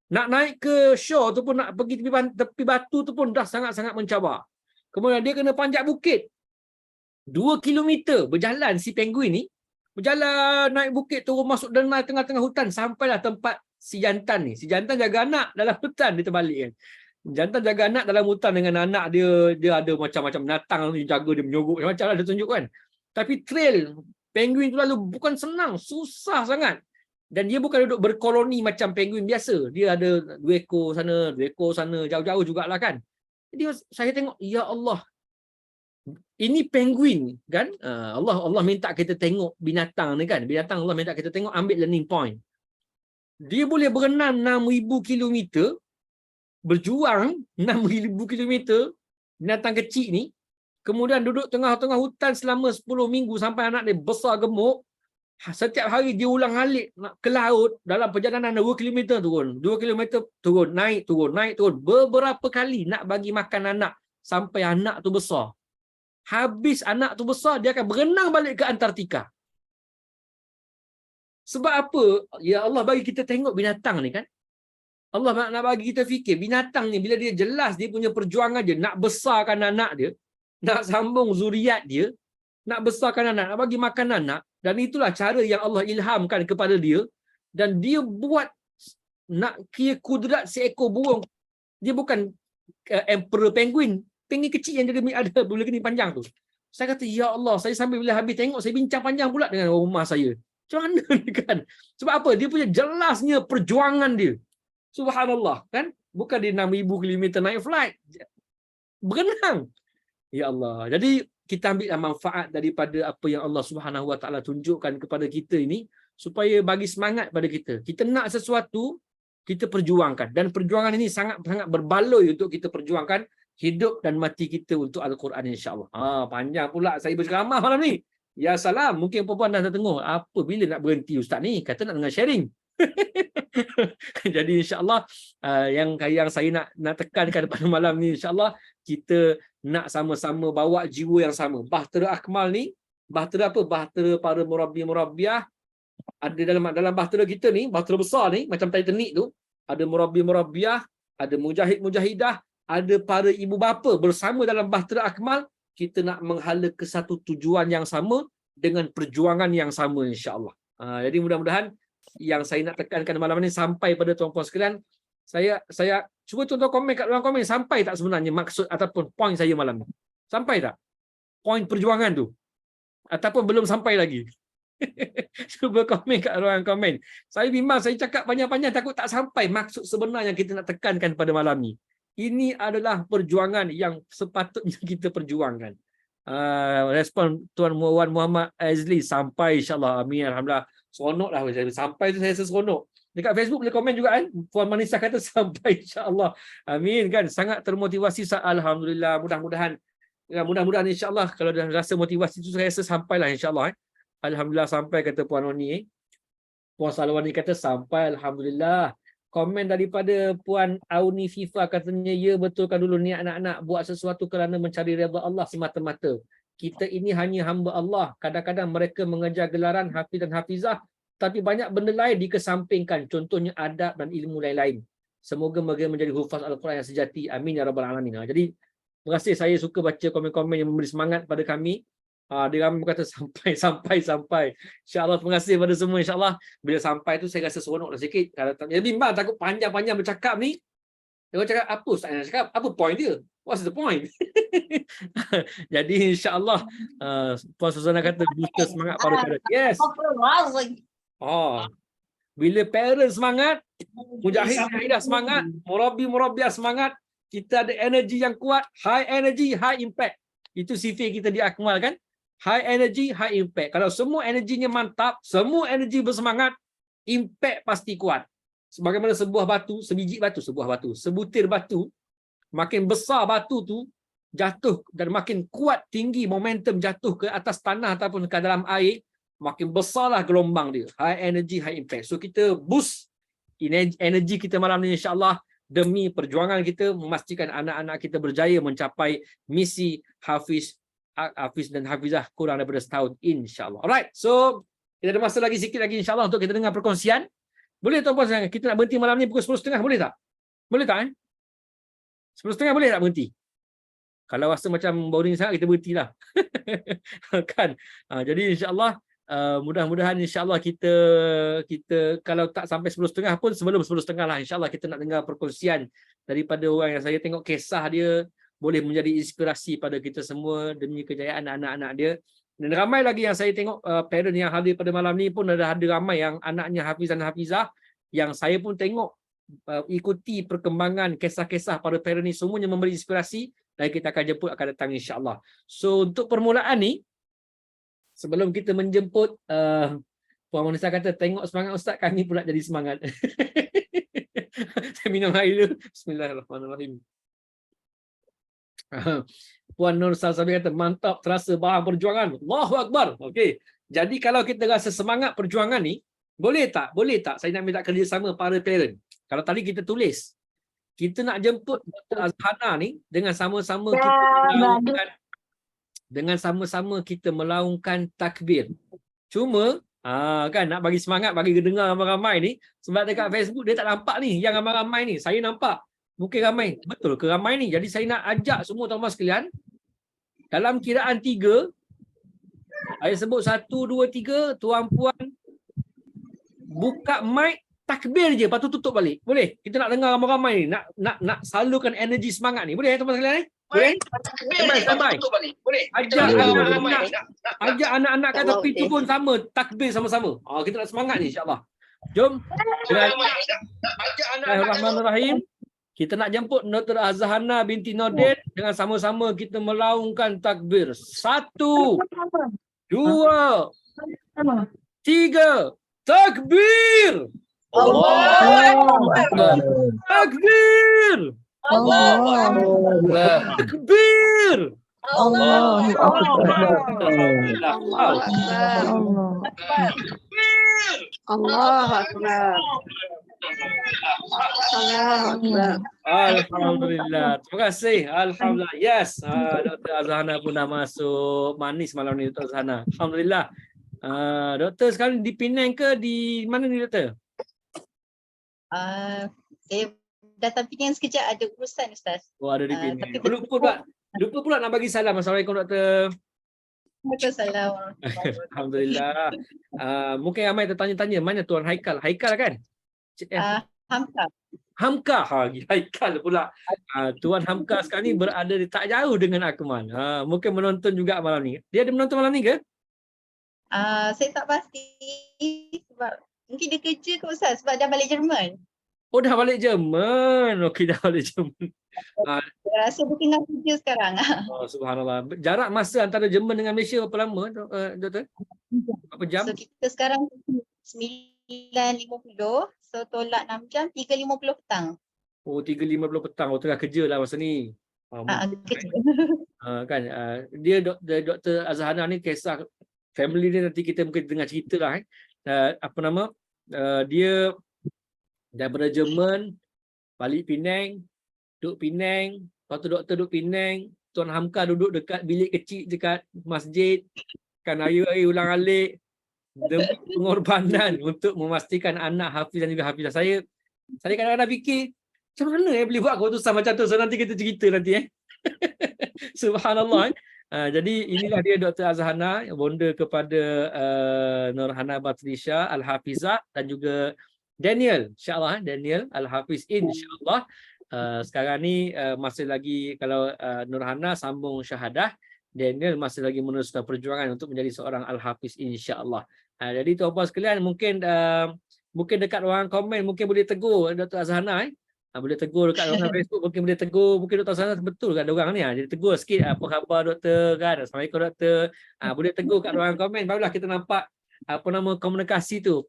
nak naik ke shore tu pun, nak pergi tepi batu tu pun dah sangat-sangat mencabar. Kemudian dia kena panjat bukit 2 kilometer berjalan, si penguin ni berjalan naik bukit, turun masuk denai tengah-tengah hutan, sampailah tempat si jantan ni. Si jantan jaga anak dalam hutan, dia terbalik kan. Jantan jaga anak dalam hutan dengan anak dia, dia ada macam-macam binatang dia jaga, dia menyorok macam lah dia tunjuk kan. Tapi trail penguin tu lalu bukan senang, susah sangat. Dan dia bukan duduk berkoloni macam penguin biasa. Dia ada 2 ekor sana, jauh-jauh jugalah kan. Jadi saya tengok, ya Allah, ini penguin kan. Allah minta kita tengok binatang ni kan. Binatang Allah minta kita tengok, ambil learning point. Dia boleh berenang 6,000 kilometer, berjuang 6,000 kilometer, binatang kecil ni, kemudian duduk tengah-tengah hutan selama 10 minggu sampai anak dia besar gemuk. Setiap hari dia ulang alik nak ke laut, dalam perjalanan 2 km turun, 2 km turun, naik turun, beberapa kali nak bagi makan anak sampai anak tu besar. Habis anak tu besar, dia akan berenang balik ke Antartika. Sebab apa? Ya Allah bagi kita tengok binatang ni kan. Allah nak bagi kita fikir, binatang ni bila dia jelas dia punya perjuangan dia nak besarkan anak dia, nak sambung zuriat dia, nak besarkan anak, nak bagi makan anak, dan itulah cara yang Allah ilhamkan kepada dia, dan dia buat nak kira kudrat seekor burung. Dia bukan emperor penguin kecil yang dia ada bulu kening panjang tu. Saya kata, ya Allah, saya sambil bila habis tengok, saya bincang panjang pula dengan rumah saya. Macam mana ni kan? Sebab apa? Dia punya jelasnya perjuangan dia. Subhanallah kan? Bukan dia 6,000 km naik flight. Berenang. Ya Allah. Jadi kita ambillah manfaat daripada apa yang Allah Subhanahu Wa Taala tunjukkan kepada kita ini, supaya bagi semangat pada kita. Kita nak sesuatu, kita perjuangkan, dan perjuangan ini sangat-sangat berbaloi untuk kita perjuangkan hidup dan mati kita untuk Al-Quran, insya-Allah. Panjang pula saya berceramah malam ni. Ya salam, mungkin puan-puan dah tengok, apa bila nak berhenti ustaz ni? Kata nak dengar sharing. Jadi insya-Allah yang saya nak tekankan pada malam ni, insya-Allah kita nak sama-sama bawa jiwa yang sama. Bahtera Akmal ni, bahtera apa? Bahtera para murabbi-murabbiah. Ada dalam bahtera kita ni, bahtera besar ni, macam Titanic tu, ada murabbi-murabbiah, ada mujahid-mujahidah, ada para ibu bapa bersama dalam bahtera Akmal. Kita nak menghala ke satu tujuan yang sama dengan perjuangan yang sama, insya-Allah. Jadi mudah-mudahan yang saya nak tekankan malam ni sampai pada tuan-puan sekalian. Saya cuba tuan-tuan komen kat ruang komen, sampai tak sebenarnya maksud ataupun poin saya malam ni? Sampai tak poin perjuangan tu? Ataupun belum sampai lagi? Cuba komen kat ruang komen. Saya bimbang, saya cakap panjang-panjang takut tak sampai maksud sebenar yang kita nak tekankan pada malam ni. Ini adalah perjuangan yang sepatutnya kita perjuangkan. Respon Tuan Wan Muhammad Azli, sampai insya-Allah. Amin, alhamdulillah. Seronok lah sampai tu, saya seronok. Dekat Facebook boleh komen juga kan. Puan Manisa kata sampai, insya-Allah. Amin kan. Sangat termotivasi. Alhamdulillah. Mudah-mudahan insya-Allah kalau dah rasa motivasi tu, saya rasa sampailah insya-Allah. Alhamdulillah sampai, kata Puan Oni. Puan Salwani kata sampai, alhamdulillah. Komen daripada Puan Auni Fifa katanya, ya betulkan dulu niat anak-anak buat sesuatu kerana mencari redha Allah semata-mata. Kita ini hanya hamba Allah. Kadang-kadang mereka mengejar gelaran hafiz dan hafizah, tapi banyak benda lain dikesampingkan, contohnya adab dan ilmu lain-lain. Semoga mereka menjadi hufaz Al-Quran yang sejati. Amin ya rabbal alamin. Jadi terima kasih, saya suka baca komen-komen yang memberi semangat pada kami. Dia ramai berkata sampai. InsyaAllah, terima kasih pada semua. InsyaAllah bila sampai tu saya rasa seronok dah sikit. Kalau tak bimbang, takut panjang-panjang bercakap ni. Dia cakap apa ustaz nak cakap? Apa point dia? What's the point? Jadi insya-Allah Puan Susana kata booster semangat pada parents. Yes. Bila parents semangat, mujahid-mujahidah semangat, murabbi-murabbiah semangat, kita ada energi yang kuat, high energy, high impact. Itu sifat kita di Akmal kan? High energy, high impact. Kalau semua energinya mantap, semua energi bersemangat, impact pasti kuat. Sebagaimana sebuah batu, sebiji batu, sebutir batu, makin besar batu tu jatuh dan makin kuat tinggi momentum jatuh ke atas tanah ataupun ke dalam air, makin besarlah gelombang dia. High energy, high impact. So kita boost energi kita malam ni insya-Allah demi perjuangan kita memastikan anak-anak kita berjaya mencapai misi Hafiz dan Hafizah kurang daripada setahun insya-Allah. Alright. So kita ada masa lagi sikit lagi insya-Allah untuk kita dengar perkongsian. Boleh tuan-puan sekalian, kita nak berhenti malam ni pukul 10.30 boleh tak? Boleh tak 10.30 boleh tak berhenti? Kalau rasa macam boring sangat kita berhentilah. Kan? Jadi insya-Allah mudah-mudahan insya-Allah kita kalau tak sampai 10.30 pun sebelum 10.30 lah insya-Allah kita nak dengar perkongsian daripada orang yang saya tengok kisah dia boleh menjadi inspirasi pada kita semua demi kejayaan anak-anak dia. Dan ramai lagi yang saya tengok parent yang hadir pada malam ni pun ada ramai yang anaknya Hafiz dan Hafizah yang saya pun tengok ikuti perkembangan kisah-kisah pada parent ni, semuanya memberi inspirasi dan kita akan jemput akan datang insya-Allah. So untuk permulaan ni, sebelum kita menjemput Puan Monisa kata tengok semangat Ustaz, kami pula jadi semangat. Saya minum air dulu. Bismillahirrahmanirrahim. Puan Nur Salsabi kata mantap, terasa bahang perjuangan. Allahu Akbar. Okey. Jadi kalau kita rasa semangat perjuangan ni, boleh tak saya nak minta kerjasama para parent. Kalau tadi kita tulis, kita nak jemput Dr. Azhana ni dengan sama-sama kita melaungkan takbir. Cuma kan nak bagi semangat bagi dengar ramai-ramai ni, sebab dekat Facebook dia tak nampak ni yang ramai-ramai ni. Saya nampak mungkin ramai. Betul ke ramai ni? Jadi saya nak ajak semua tuan-tuan sekalian dalam kiraan 3. Saya sebut 1 2 3, tuan-puan buka mic takbir je, lepas tu tutup balik. Boleh? Kita nak dengar ramai-ramai ni, nak salurkan energi semangat ni. Boleh tuan-tuan sekalian? Boleh? Sampai. Boleh. Ajak anak-anak kat tepi tu pun sama, takbir sama-sama. Kita nak semangat ni insya-Allah. Jom. Bismillahirrahmanirrahim. Kita nak jemput Dr. Azhana binti Nordin dengan sama-sama kita melaungkan takbir. 1 2 3, takbir! Allahu Akbar. Takbir! Allahu Akbar. Takbir! Allahu Akbar.
Allahu Akbar.
Alhamdulillah. Terima kasih. Alhamdulillah. Yes. Dr. Azhana pun dah masuk. Manis malam ni Dr. Azhana. Alhamdulillah. Doktor sekarang di Penang ke di mana ni doktor?
Saya datang Penang sekejap, ada urusan Ustaz.
Oh, ada di Penang. Lupa pula nak bagi salam. Assalamualaikum doktor.
Waalaikumsalam.
Alhamdulillah. Mungkin ramai tertanya-tanya mana Tuan Haikal. Haikal kan? Hamka. Haikal pula. Tuan Hamka sekarang ni berada di tak jauh dengan Akmal. Mungkin menonton juga malam ni. Dia ada menonton malam ni ke?
Saya tak pasti sebab mungkin dia kerja ke Ustaz sebab dah balik Jerman.
Oh, dah balik Jerman. Okey, dah balik Jerman.
Saya rasa dia tengah kerja sekarang.
Subhanallah. Jarak masa antara Jerman dengan Malaysia berapa lama, doktor? Berapa jam?
So kita sekarang 9.50. So tolak 6 jam, 3.50 petang.
Oh, 3.50 petang. Oh, tengah kerja lah masa ni.
Kerja.
Kan, dia Dr. Azhana ni kisah family dia nanti kita mungkin dengar cerita lah. Dia daripada Jerman balik Penang, duduk Penang, lepas tu doktor duduk Penang, Tuan Hamka duduk dekat bilik kecil dekat masjid, kan air ulang alik demi pengorbanan untuk memastikan anak Hafiz dan juga Hafizah. Saya kadang-kadang fikir macam mana boleh buat keputusan macam tu. So nanti kita cerita nanti Subhanallah. Jadi inilah dia Dr. Azhana, bonda kepada Nurhana Batrisha Al-Hafizah dan juga Daniel, insya-Allah Daniel Al-Hafiz insya-Allah. Sekarang ni masih lagi kalau Nurhana sambung syahadah, Daniel masih lagi meneruskan perjuangan untuk menjadi seorang Al-Hafiz insya-Allah. Jadi tuan-puan sekalian, mungkin dekat ruangan komen mungkin boleh tegur Dr. Azhana boleh tegur dekat ruangan Facebook, mungkin Dr. Azhana betul kan ada orang ni jadi tegur sikit apa khabar doktor kan, Assalamualaikum doktor. Boleh tegur kat ruangan komen, barulah kita nampak apa nama komunikasi tu.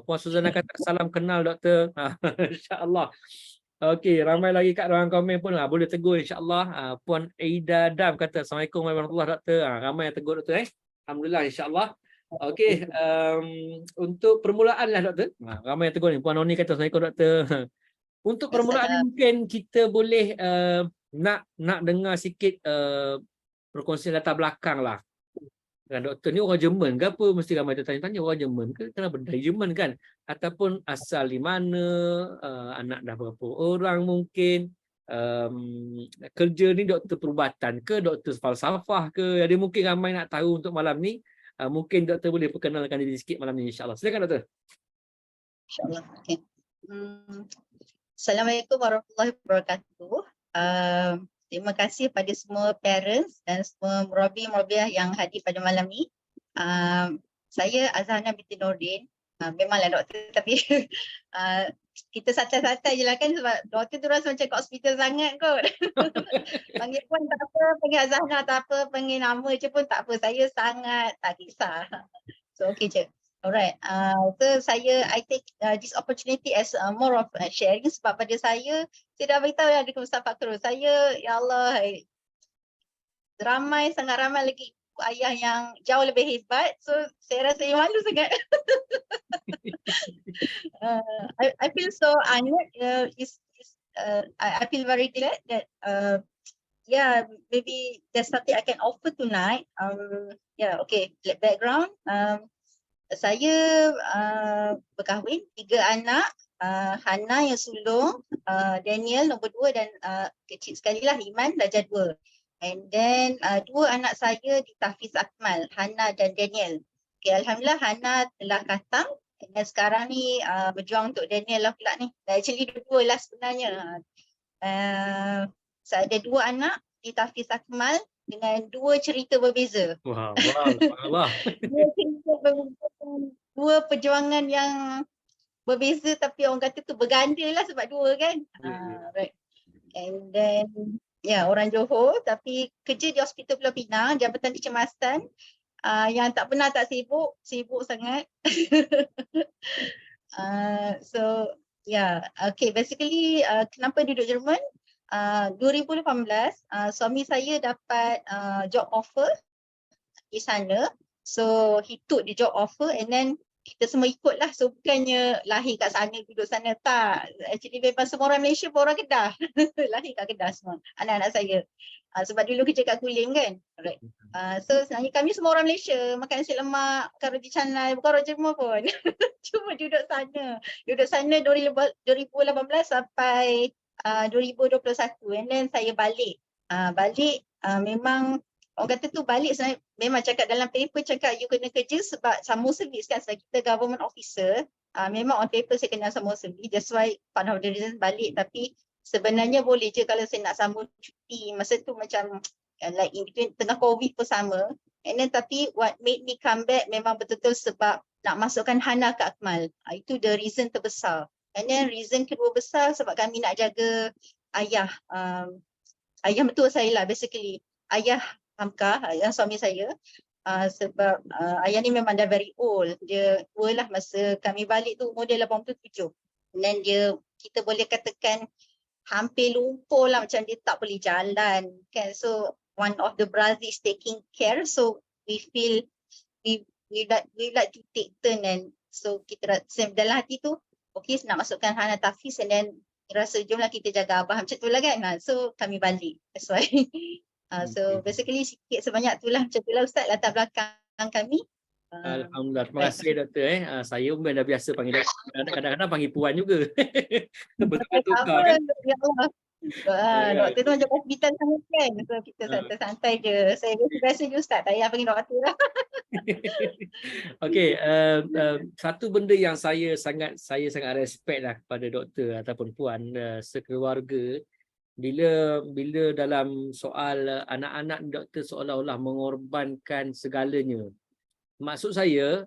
Puan Suzana kata salam kenal doktor. InsyaAllah. Okey, ramai lagi kat dalam komen pun boleh tegur insya-Allah. Puan Aida Dam kata Assalamualaikum warahmatullahi wabarakatuh. Ramai yang tegur doktor Alhamdulillah insya-Allah. Okey, untuk permulaan lah doktor. Ramai yang tegur ni. Puan Noni kata Assalamualaikum doktor. Untuk permulaan ni mungkin kita boleh nak dengar sikit perkongsian latar belakang lah. Kan doktor ni orang Jerman ke apa? Mesti ramai tertanya-tanya orang Jerman ke? Kenapa dari Jerman kan? Ataupun asal di mana? Anak dah berapa orang mungkin? Kerja ni doktor perubatan ke? Doktor falsafah ke? Jadi mungkin ramai nak tahu untuk malam ni. Mungkin doktor boleh perkenalkan diri sikit malam ni insyaAllah. Silakan doktor.
InsyaAllah. Okay. Assalamualaikum warahmatullahi wabarakatuh. Terima kasih pada semua parents dan semua murabi-murabiah yang hadir pada malam ni. Saya Azhana binti Nordin. Memanglah doktor tapi kita santai-santai je lah kan sebab doktor tu rasa macam kat hospital sangat kot. Panggil pun tak apa, panggil Azhana tak apa, panggil nama je pun tak apa. Saya sangat tak kisah. So okay je. Alright, so I take this opportunity as more of sharing sebab pada saya dah beritahu ya dekat Ustaz Fakrul, saya ya Allah sangat ramai lagi ayah yang jauh lebih hebat, so saya rasa malu sangat. I feel so honored, I feel very glad that yeah, maybe there's something I can offer tonight. Yeah, okay, background. Saya berkahwin, 3 anak, Hana yang sulung, Daniel nombor 2 dan kecil sekali lah Iman darjah 2. And then 2 anak saya di tahfiz akmal, Hana dan Daniel. Okay, Alhamdulillah Hana telah khatam dan sekarang ni berjuang untuk Daniel lah pula ni. Actually dua-dua lah sebenarnya. Saya ada 2 anak di tahfiz akmal dengan 2 cerita berbeza.
Wow, Allah.
2 cerita berbeza, 2 perjuangan yang berbeza tapi orang kata tu berganda lah sebab 2 kan. Right. And then orang Johor tapi kerja di Hospital Pulau Pinang, Jabatan Kecemasan, yang tak pernah tak sibuk sangat. So okay, basically kenapa duduk Jerman? 2018 suami saya dapat job offer di sana, so he took the job offer and then kita semua ikut lah. So bukannya lahir kat sana, duduk sana, tak. Actually memang semua orang Malaysia pun orang Kedah. Lahir kat Kedah semua, anak-anak saya. Sebab dulu kerja kat Kulim kan. Alright. So sebenarnya kami semua orang Malaysia, makan nasi lemak, makan roti canai, bukan orang Jerman pun. Cuma duduk sana. Duduk sana 2018 sampai 2021 and then saya balik. Memang orang kata tu balik sebenarnya memang cakap dalam paper cakap you kena kerja sebab sambung servis kan, sebab kita government officer. Memang on paper saya kena sambung servis, that's why part of the reason balik. Tapi sebenarnya boleh je kalau saya nak sambung cuti. Masa tu macam like in between tengah COVID pun sama. And then tapi what made me come back memang betul-betul sebab nak masukkan Hana ke Akmal. Itu the reason terbesar. And then reason kedua besar sebab kami nak jaga ayah. Ayah betul saya lah basically. Ayah Hamka, ayah suami saya. Sebab ayah ni memang dah very old. Dia tua lah masa kami balik tu umur dia 87. And then kita boleh katakan hampir lumpuh lah, macam dia tak boleh jalan kan. So one of the brothers is taking care. So we feel we like to take turn, and so kita dalam hati tu okay, nak masukkan Hana tahfiz and then rasa jomlah kita jaga abah macam tu lah kan. So kami balik, that's why. So basically sikit sebanyak tu lah, macam tu lah Ustaz latar belakang kami.
Alhamdulillah, terima kasih doktor. Saya pun dah biasa panggil doktor, kadang-kadang panggil puan juga. Bertukar-tukar kan.
Ya Allah. Doktor tu macam hospital sangat kan. So kita santai-santai je. Saya biasa je Ustaz, tak payah panggil doktor lah.
Okey, satu benda yang saya sangat respect lah kepada doktor ataupun puan sekeluarga, bila dalam soal anak-anak doktor seolah-olah mengorbankan segalanya. Maksud saya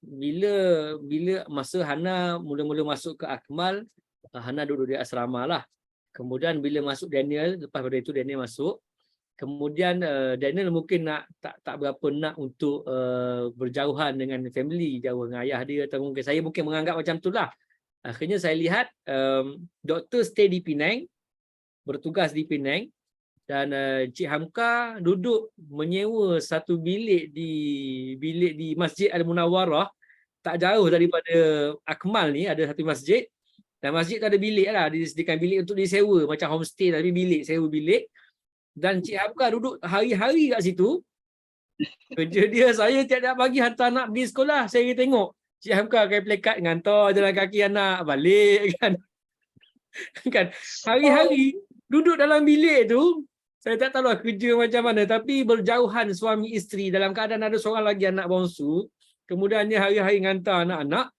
bila masa Hana mula-mula masuk ke Akmal, Hana duduk di asrama lah. Kemudian bila masuk Daniel, lepas pada itu Daniel masuk, Kemudian Daniel mungkin tak berapa nak untuk berjauhan dengan family, jauh dengan ayah dia, atau mungkin saya mungkin menganggap macam itulah. Akhirnya saya lihat doktor stay di Penang, bertugas di Penang, dan Cik Hamka duduk menyewa satu bilik di Masjid Al-Munawwarah, tak jauh daripada Akmal ni ada satu masjid, dan masjid tu ada bilik lah, disediakan bilik untuk disewa macam homestay, tapi bilik, sewa bilik. Dan Cik Hamka duduk hari-hari kat situ. Kerja dia, saya tiap-tiap pagi hantar anak pergi sekolah, saya tengok Cik Hamka pakai plekat ngantar jalan kaki anak balik kan. Kan hari-hari duduk dalam bilik tu. Saya tak tahu lah kerja macam mana, tapi berjauhan suami isteri, dalam keadaan ada seorang lagi anak bongsu. Kemudiannya hari-hari ngantar anak-anak.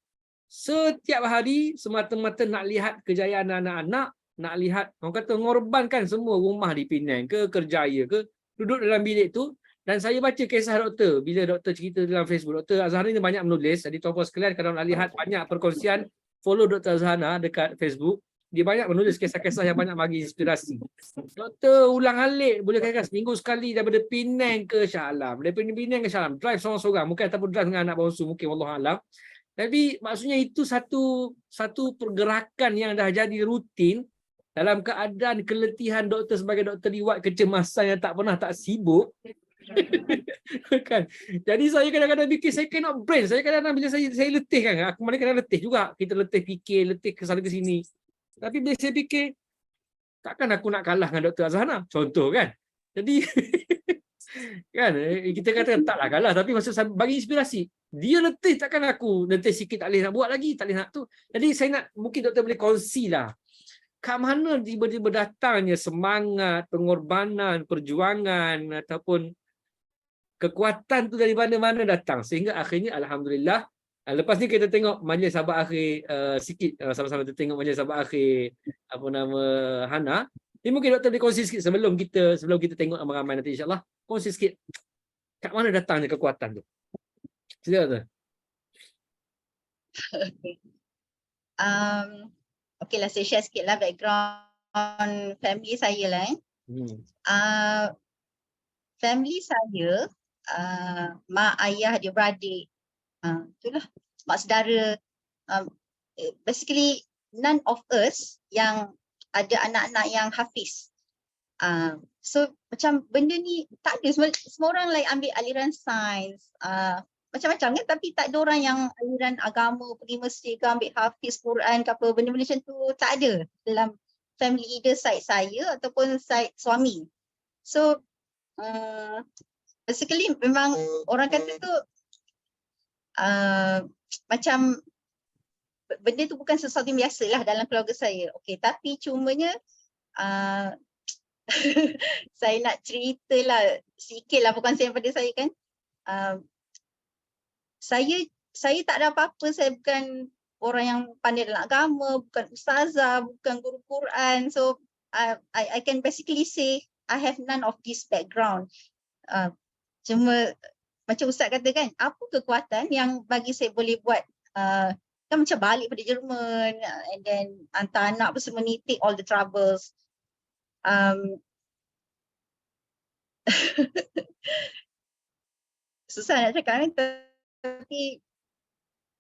Setiap hari semata-mata nak lihat kejayaan anak-anak, nak lihat, orang kata mengorbankan semua rumah di Penang ke, kerjaya ke, duduk dalam bilik tu. Dan saya baca kisah doktor, bila doktor cerita dalam Facebook, Dr. Azhana ni banyak menulis, jadi tuan-tuan sekalian kalau nak lihat banyak perkongsian, follow Dr. Azhana dekat Facebook, dia banyak menulis kisah-kisah yang banyak bagi inspirasi. Doktor ulang-alik, boleh kata seminggu sekali daripada Penang ke Shah Alam, daripada Penang ke Shah Alam, drive seorang-seorang, mungkin ataupun drive dengan anak bongsu, mungkin wallahualam. Tapi maksudnya itu satu pergerakan yang dah jadi rutin dalam keadaan keletihan doktor sebagai doktor liwat, kecemasan yang tak pernah tak sibuk. Kan? Jadi saya kadang-kadang fikir saya cannot brain. Saya kadang-kadang bila saya letih kan, aku mana kadang letih juga. Kita letih fikir, letih ke sana ke sini. Tapi bila saya fikir, takkan aku nak kalah dengan Dr. Azhana, contoh kan. Jadi kan kita kata taklah kalah, tapi maksud saya bagi inspirasi. Dia letih, takkan aku letih sikit tak boleh nak buat lagi, tak boleh nak tu. Jadi saya nak, mungkin doktor boleh kongsi lah, kat mana tiba-tiba datangnya semangat, pengorbanan, perjuangan ataupun kekuatan tu dari mana-mana datang sehingga akhirnya alhamdulillah. Lepas ni kita tengok majlis sahabat akhir sikit, sama-sama kita tengok majlis sahabat akhir apa nama Hana. Ini mungkin doktor boleh kongsi sikit sebelum kita tengok ramai-ramai nanti insya-Allah. Kongsi sikit kat mana datangnya kekuatan tu. Sila tu.
Okeylah, saya share sikit lah background family saya lah. Family saya, mak, ayah, adik-beradik, itulah mak saudara. Basically none of us yang ada anak-anak yang hafiz. So macam benda ni tak ada, semua orang like ambil aliran sains, macam-macam kan, tapi tak ada orang yang aliran agama, pergi masjid ke, ambil hafiz Quran ke apa, benda-benda macam tu tak ada dalam family, either side saya ataupun side suami. So basically memang orang kata tu macam benda tu bukan sesuatu yang biasa lah dalam keluarga saya. Okay, tapi cumanya saya nak cerita lah sikit lah perkongsian pada saya kan. Saya tak ada apa-apa, saya bukan orang yang pandai dalam agama, bukan ustazah, bukan guru Quran. So I can basically say I have none of this background. Cuma macam Ustaz kata kan, apa kekuatan yang bagi saya boleh buat kan macam balik pada Jerman and then hantar anak apa semua ni, take all the troubles. Susah nak cakap kan, tapi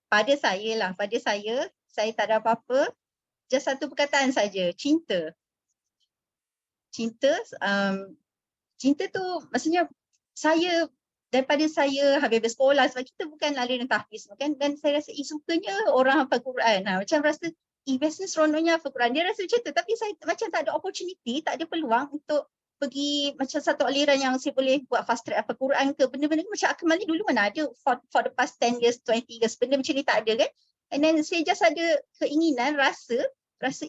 pada saya tak ada apa-apa, just satu perkataan saja, cinta. Cinta tu maksudnya saya, daripada saya habis sekolah, sebab kita bukan aliran tahfiz kan, dan saya rasa sukanya orang hafal Quran. Macam rasa biasanya seronoknya hafal Quran, dia rasa macam tu, tapi saya macam tak ada opportunity, tak ada peluang untuk pergi macam satu aliran yang saya boleh buat fast track hafal Quran ke, benda-benda macam Akmal ni dulu mana ada for the past 10 years, 20 years, benda macam ni tak ada kan. And then saya just ada keinginan, rasa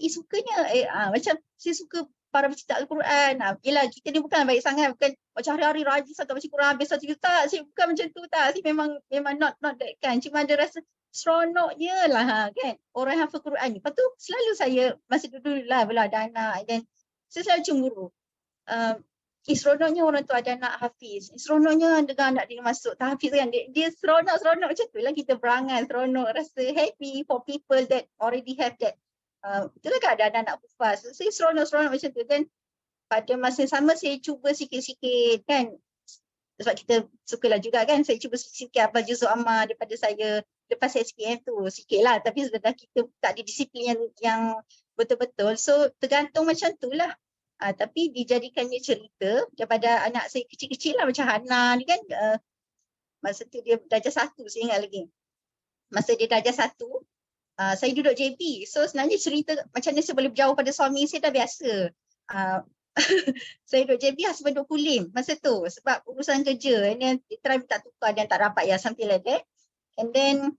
sukanya macam saya suka para pecinta Al-Quran. Yelah, kita ni bukan baik sangat, bukan macam hari-hari rajin sangat baca Quran habis satu juta, tak, saya bukan macam tu, tak, saya memang not that kan, cuma ada rasa seronoknya lah kan orang hafal Quran ni. Lepas tu selalu saya masa dulu lah bila ada anak, dan saya selalu cemburu. Seronoknya orang tu ada anak hafiz, seronoknya dengar anak dia masuk tahfiz kan, dia seronok macam tu lah, kita berangan seronok, rasa happy for people that already have that. Itulah keadaan anak hafaz, saya seronok macam tu kan. pada masa yang sama saya cuba sikit-sikit kan. Sebab kita sukalah juga kan, saya cuba sikit-sikit apa juzuk amma daripada saya lepas SPM tu, sikit lah. Tapi sebenarnya kita tak ada disiplin yang betul-betul. So tergantung macam tu lah. Tapi dijadikannya cerita daripada anak saya kecil-kecil lah macam Hana ni kan. Masa tu dia darjah 1, saya ingat lagi. Masa dia darjah 1, saya duduk JB. So sebenarnya cerita macam mana saya boleh berjauh pada suami saya dah biasa. Saya duduk JB, husband duduk Kulim masa tu sebab urusan kerja. And then dia try minta tukar dan tak dapat ya, something like that. And then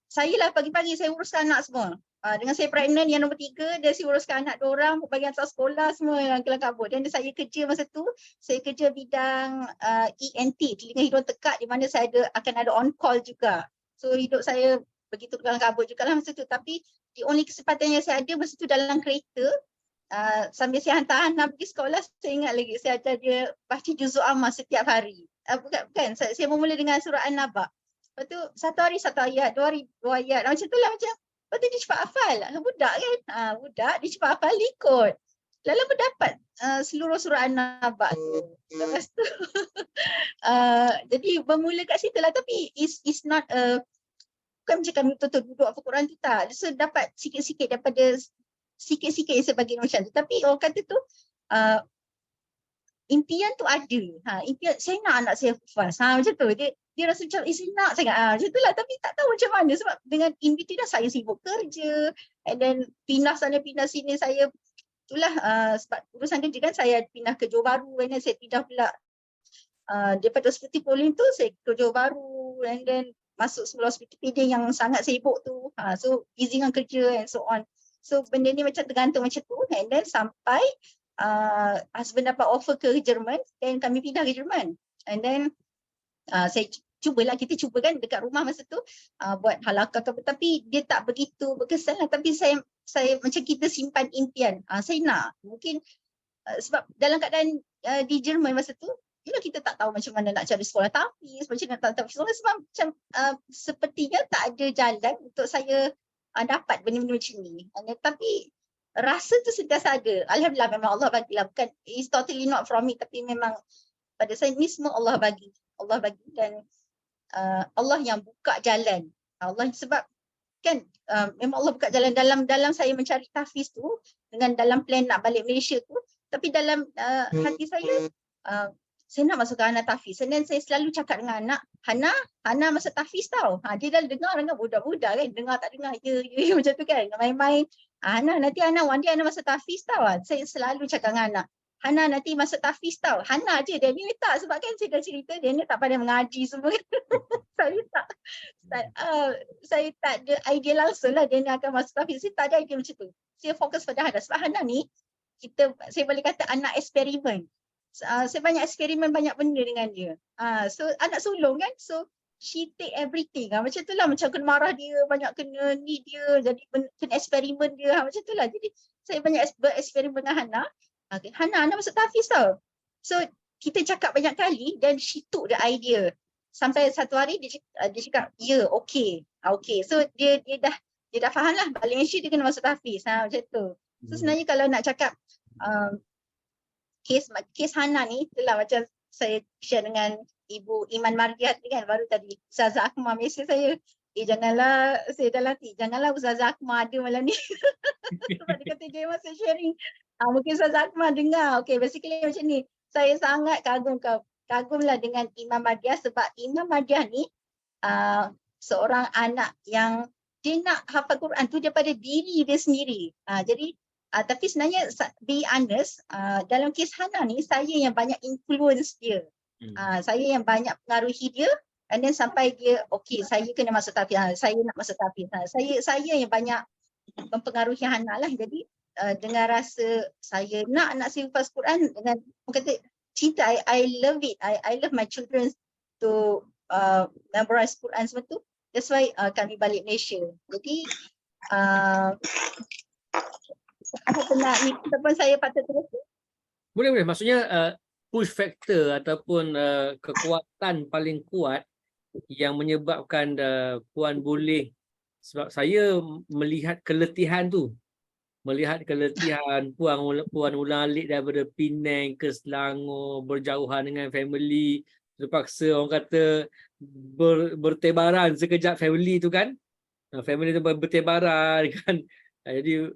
saya lah pagi-pagi saya uruskan anak semua. Dengan saya pregnant yang nombor 3, dia saya uruskan anak 2 orang, bagi hantar sekolah semua yang kelam kabut. Dan saya kerja masa tu, saya kerja bidang ENT, telinga hidung tekak, di mana saya akan ada on call juga. So hidup saya begitu kelam kabut juga lah masa tu. Tapi the only kesempatan yang saya ada masa tu dalam kereta, sambil saya hantar anak pergi sekolah, saya ingat lagi saya ajar dia baca juzuk amma setiap hari. Bukan, saya memula dengan surah An-Naba. Lepas tu satu hari satu ayat, 2 hari 2 ayat. Macam tu lah macam. Lepas tu dia cepat hafal. Budak kan. Budak dia cepat hafal, ikut. Lalu mendapat seluruh surah An-Naba tu. Lepas tu jadi bermula kat situ lah. Tapi it's not bukan macam kami betul-betul duduk apa Quran tu tak. So dapat sikit-sikit daripada sikit-sikit yang saya bagi macam tu. Tapi orang kata tu impian tu ada. Impian saya nak anak saya hafaz. Macam tu. Dia rasa macam saya nak sangat. Macam tu lah. Tapi tak tahu macam mana. Sebab dengan impian dah saya sibuk kerja. And then pindah sana pindah sini saya. Itulah sebab urusan kerja kan saya pindah ke Johor Bahru. And then saya pindah pula daripada hospital Polim tu saya ke Johor Bahru. And then masuk sekolah hospital PD yang sangat sibuk tu. So busy dengan kerja and so on. So benda ni macam tergantung macam tu. And then sampai husband dapat offer ke Jerman. Dan kami pindah ke Jerman. And then saya cubalah, kita cuba kan dekat rumah masa tu buat halakah ke apa. Tapi dia tak begitu berkesan lah. Tapi saya macam kita simpan impian. Saya nak. Mungkin sebab dalam keadaan di Jerman masa tu, kita tak tahu macam mana nak cari sekolah tahfiz, macam mana nak tahu sekolah sebab macam sepertinya tak ada jalan untuk saya dapat benda-benda macam ni. Tapi rasa tu sentiasa ada. Alhamdulillah memang Allah bagilah. Bukan, it's totally not from me, tapi memang pada saya ni semua Allah bagi. Allah bagi dan Allah yang buka jalan. Allah sebab kan memang Allah buka jalan dalam saya mencari tahfiz tu dengan dalam plan nak balik Malaysia tu. Tapi dalam hati saya nak masukkan anak tahfiz. Dan saya selalu cakap dengan anak, Hana masuk tahfiz tau. Dia dah dengar dengan budak-budak kan. Dengar tak dengar, ya macam tu kan. Main-main. Hana nanti one day Hana masuk tahfiz tau. Saya selalu cakap dengan anak, Hana nanti masuk tahfiz tau. Hana je, dia ni tak. Sebab kan saya dah cerita, dia ni tak pandai mengaji semua. Saya tak ada idea langsung lah dia ni akan masuk tahfiz. Saya tak ada idea macam tu. Saya fokus pada Hana. Sebab Hana ni, saya boleh kata anak eksperimen. Saya banyak eksperimen banyak benda dengan dia. So anak sulung kan. So she take everything. Macam tu lah. Macam kena marah dia. Banyak kena ni dia. Jadi kena eksperimen dia. Macam tu lah. Jadi saya banyak bereksperimen dengan Hana. Hana masuk tahfiz tau. So kita cakap banyak kali. Dan she took the idea. Sampai satu hari dia cakap, ya okay. So dia dah faham lah. Balik Malaysia dia kena masuk tahfiz. Macam tu. So sebenarnya kalau nak cakap kes Hana ni, itulah macam saya share dengan Ibu Iman Mardiat ni kan, baru tadi Ustazah Akmal mesej saya, janganlah, saya dah latih, janganlah Ustazah Akmal ada malam ni. Sebab dia kata dia masih sharing. Mungkin Ustazah Akmal dengar. Okay, basically macam ni, saya sangat kagumlah dengan Imam Mardiat sebab Imam Mardiat ni seorang anak yang dia nak hafal Quran tu daripada diri dia sendiri. Jadi tapi sebenarnya be honest, dalam kes Hana ni saya yang banyak influence dia. Saya yang banyak pengaruhi dia, and then sampai dia okay, saya kena masuk tahfiz, saya nak masuk tahfiz. Saya yang banyak mempengaruhi Hana lah. Jadi dengan rasa saya nak anak saya hafaz Quran, dengan kata cinta, I love it. I love my children to memorize Quran semua tu. That's why kami balik Malaysia. Jadi apa nak ni ataupun saya patut terus?
Boleh. Maksudnya push factor ataupun kekuatan paling kuat yang menyebabkan Puan boleh, sebab saya melihat keletihan tu melihat keletihan Puan Ulang-Alik daripada Penang ke Selangor, berjauhan dengan family, terpaksa orang kata bertebaran sekejap family tu kan. Family tu bertebaran kan. Jadi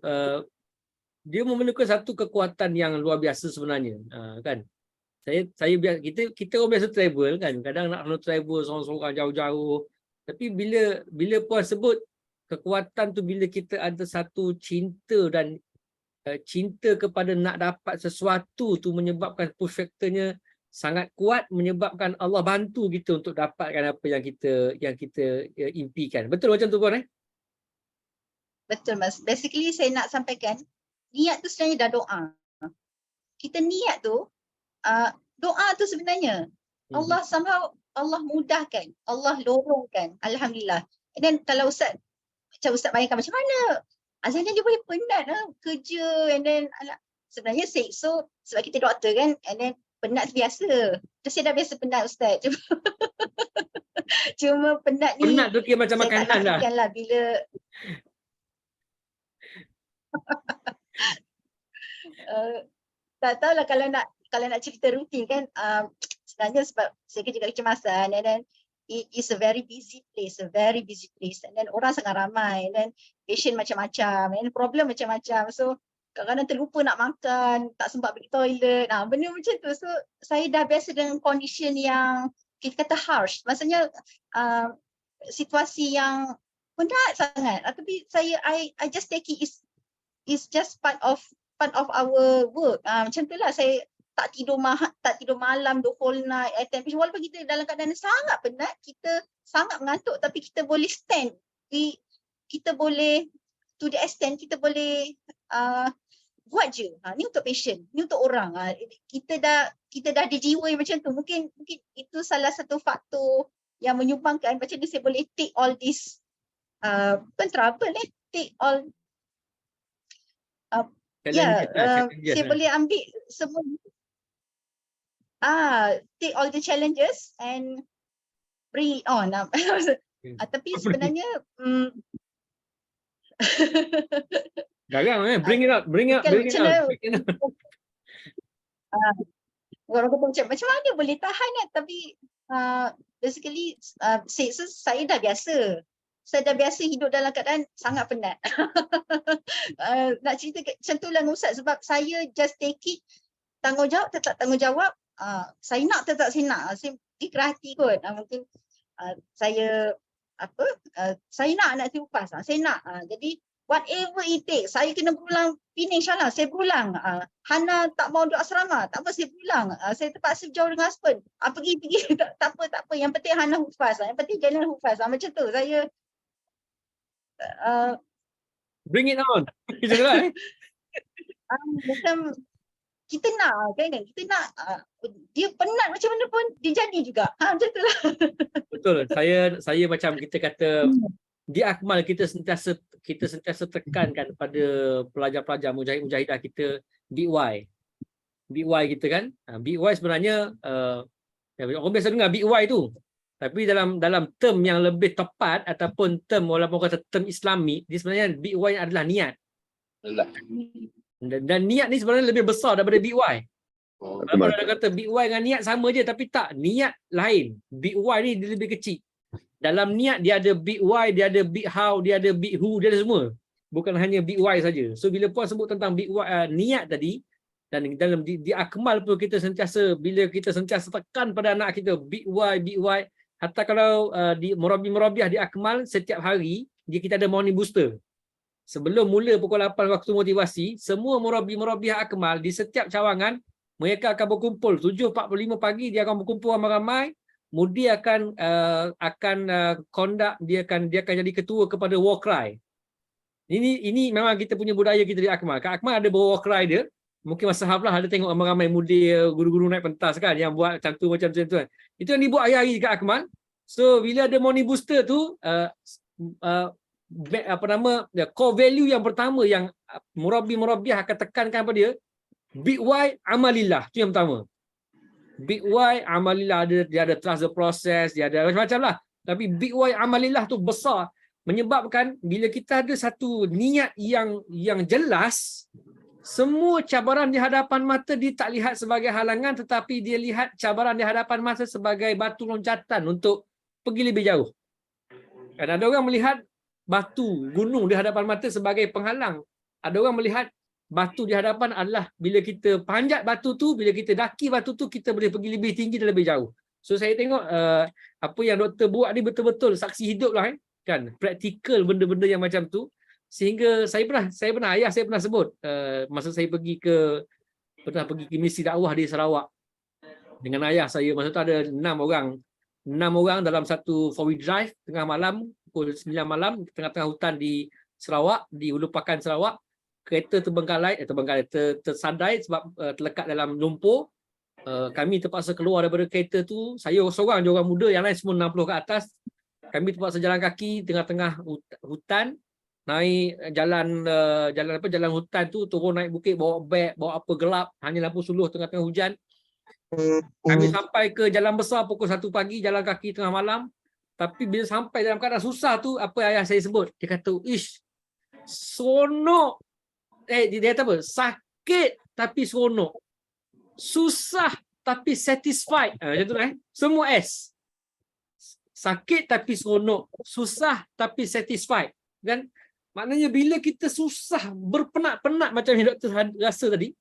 dia memerlukan satu kekuatan yang luar biasa sebenarnya, kan. Kita orang biasa travel kan, kadang nak travel seorang-seorang jauh-jauh, tapi bila puan sebut kekuatan tu, bila kita ada satu cinta dan cinta kepada nak dapat sesuatu tu, menyebabkan push factornya sangat kuat, menyebabkan Allah bantu kita untuk dapatkan apa yang kita impikan. Betul macam tu puan?
Betul Mas. Basically saya nak sampaikan, niat tu sebenarnya dah doa. Kita niat tu, doa tu sebenarnya Allah somehow, Allah mudahkan, Allah lorongkan, alhamdulillah. And then kalau Ustaz bayangkan macam mana Azana dia boleh penat kerja, and then sebenarnya so sebab kita doktor kan, and then penat biasa. Saya dah biasa penat Ustaz. Cuma penat ni
Penat tu kira macam makanan dah.
Lah bila tak tahulah kalau nak cerita rutin kan, sebenarnya sebab saya kerja kat kecemasan, and then it is a very busy place, and then orang sangat ramai, and then patient macam-macam, and problem macam-macam, so kadang-kadang terlupa nak makan, tak sempat pergi toilet, benda macam tu. So saya dah biasa dengan condition yang kita kata harsh, maksudnya situasi yang penat sangat, tapi I just take it is just part of our work. Macam tu lah, saya tak tidur malam the whole night, walaupun kita dalam keadaan sangat penat, kita sangat mengantuk, tapi kita boleh stand, kita boleh to the extent kita boleh buat je. Ni untuk patient, ni untuk orang. Kita dah ada jiwa yang macam tu. Mungkin itu salah satu faktor yang menyumbangkan macam ni saya boleh take all this bukan trouble, take all saya boleh ambil semua take all the challenges and bring it on. Tapi sebenarnya
garang bring it up.
Orang kata macam mana boleh tahan kan, tapi basically saya dah biasa. Saya dah biasa hidup dalam keadaan sangat penat. Nak cerita macam tu lah dengan Ustaz, sebab saya just take it, tanggungjawab tetap tanggungjawab, saya nak tetap saya nak, saya ikhlas hati kot. Mungkin saya nak anak saya lepas, saya nak. Jadi whatever it takes, saya kena berulang Penang, insyaAllah saya berulang. Hana tak mau duduk asrama, tak apa saya berulang. Saya terpaksa jauh dengan husband, pergi tak apa, yang penting Hana hufaz, yang penting Jalan hufaz. Macam tu saya
bring it on.
Macam kita nak kan, kita nak dia penat macam mana pun dia jadi juga. Macam tu lah.
Betul. Saya macam kita kata di Akmal, kita sentiasa tekankan pada pelajar-pelajar mujahid-mujahidah kita Big Y kita kan. Big Y sebenarnya orang biasa dengar Big Y tu. Tapi dalam term yang lebih tepat ataupun term, walaupun kata term Islami, dia sebenarnya Big Y adalah niat. Dan niat ni sebenarnya lebih besar daripada Big Y. Kalau ada kata Big Y dengan niat sama je, tapi tak, niat lain. Big Y ni dia lebih kecil. Dalam niat dia ada Big Y, dia ada Big How, dia ada Big Who, dia ada semua. Bukan hanya Big Y saja. So bila puan sebut tentang Big Y, niat tadi, dan dalam di Akmal pun kita sentiasa, bila kita sentiasa tekan pada anak kita Big Y, hatta kalau di Murabiah di Akmal, setiap hari kita ada morning booster. Sebelum mula pukul 8 waktu motivasi, semua Murabiah Akmal di setiap cawangan mereka akan berkumpul 7.45 pagi, dia akan berkumpul ramai-ramai. Mudi akan conduct, dia akan jadi ketua kepada war cry. Ini memang kita punya budaya kita di Akmal. Kat Akmal ada war cry dia. Mungkin masa haflah ada tengok ramai-ramai mudi guru-guru naik pentas kan yang buat macam tu kan. Itu yang dibuat hari-hari kat Akmal. So bila ada morning booster tu, core value yang pertama yang Murabiah akan tekankan pada dia, Big Y amalillah, tu yang pertama. Big Y amalillah, dia ada trust the process, dia ada macam-macam lah. Tapi Big Y amalillah tu besar. menyebabkan bila kita ada satu niat yang jelas, semua cabaran di hadapan mata dia tak lihat sebagai halangan, tetapi dia lihat cabaran di hadapan mata sebagai batu loncatan untuk pergi lebih jauh. Dan ada orang melihat batu, gunung di hadapan mata sebagai penghalang. Ada orang melihat batu di hadapan adalah bila kita panjat batu tu, bila kita daki batu tu, kita boleh pergi lebih tinggi dan lebih jauh. So saya tengok apa yang doktor buat ni betul-betul saksi hidup lah kan, praktikal benda-benda yang macam tu. Sehingga ayah saya pernah sebut masa saya pergi ke misi dakwah di Sarawak dengan ayah saya. Masa tu ada 6 orang dalam satu 4-wheel drive tengah malam, pukul 9 malam, tengah-tengah hutan di Sarawak, di Ulu Pakan Sarawak. Kereta tersandai sebab terlekat dalam lumpur. Kami terpaksa keluar daripada kereta tu. Saya seorang je orang muda, yang lain semua 60 ke atas. Kami terpaksa jalan kaki tengah-tengah hutan, naik jalan hutan tu, turun naik bukit, bawa beg, bawa apa, gelap, hanya lampu suluh tengah-tengah hujan. Kami sampai ke jalan besar pukul 1 pagi, jalan kaki tengah malam. Tapi bila sampai dalam keadaan susah tu, apa ayah saya sebut? Dia kata, "Ish, seronok." Dia kata apa? Sakit tapi seronok. Susah tapi satisfied. Macam tu lah. Semua S. Sakit tapi seronok. Susah tapi satisfied. Kan? Maknanya bila kita susah, berpenat-penat macam yang doktor rasa tadi,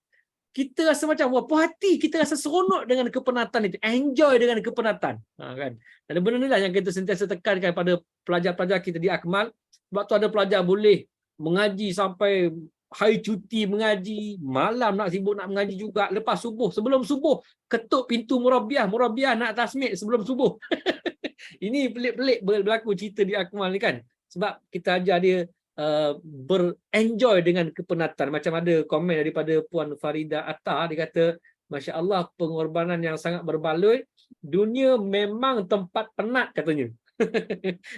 kita rasa macam wah, puas hati, kita rasa seronok dengan kepenatan itu, enjoy dengan kepenatan. Kan? Dan benda ni lah yang kita sentiasa tekankan pada pelajar-pelajar kita di Akmal. Sebab tu ada pelajar boleh mengaji sampai hari cuti mengaji, malam nak sibuk nak mengaji juga, lepas subuh, sebelum subuh ketuk pintu murabiah nak tasmid sebelum subuh. Ini pelik-pelik berlaku cerita di Akmal ni kan. Sebab kita ajar dia berenjoy dengan kepenatan. Macam ada komen daripada Puan Farida Atta, dia kata, Masya Allah, pengorbanan yang sangat berbaloi. Dunia memang tempat penat katanya.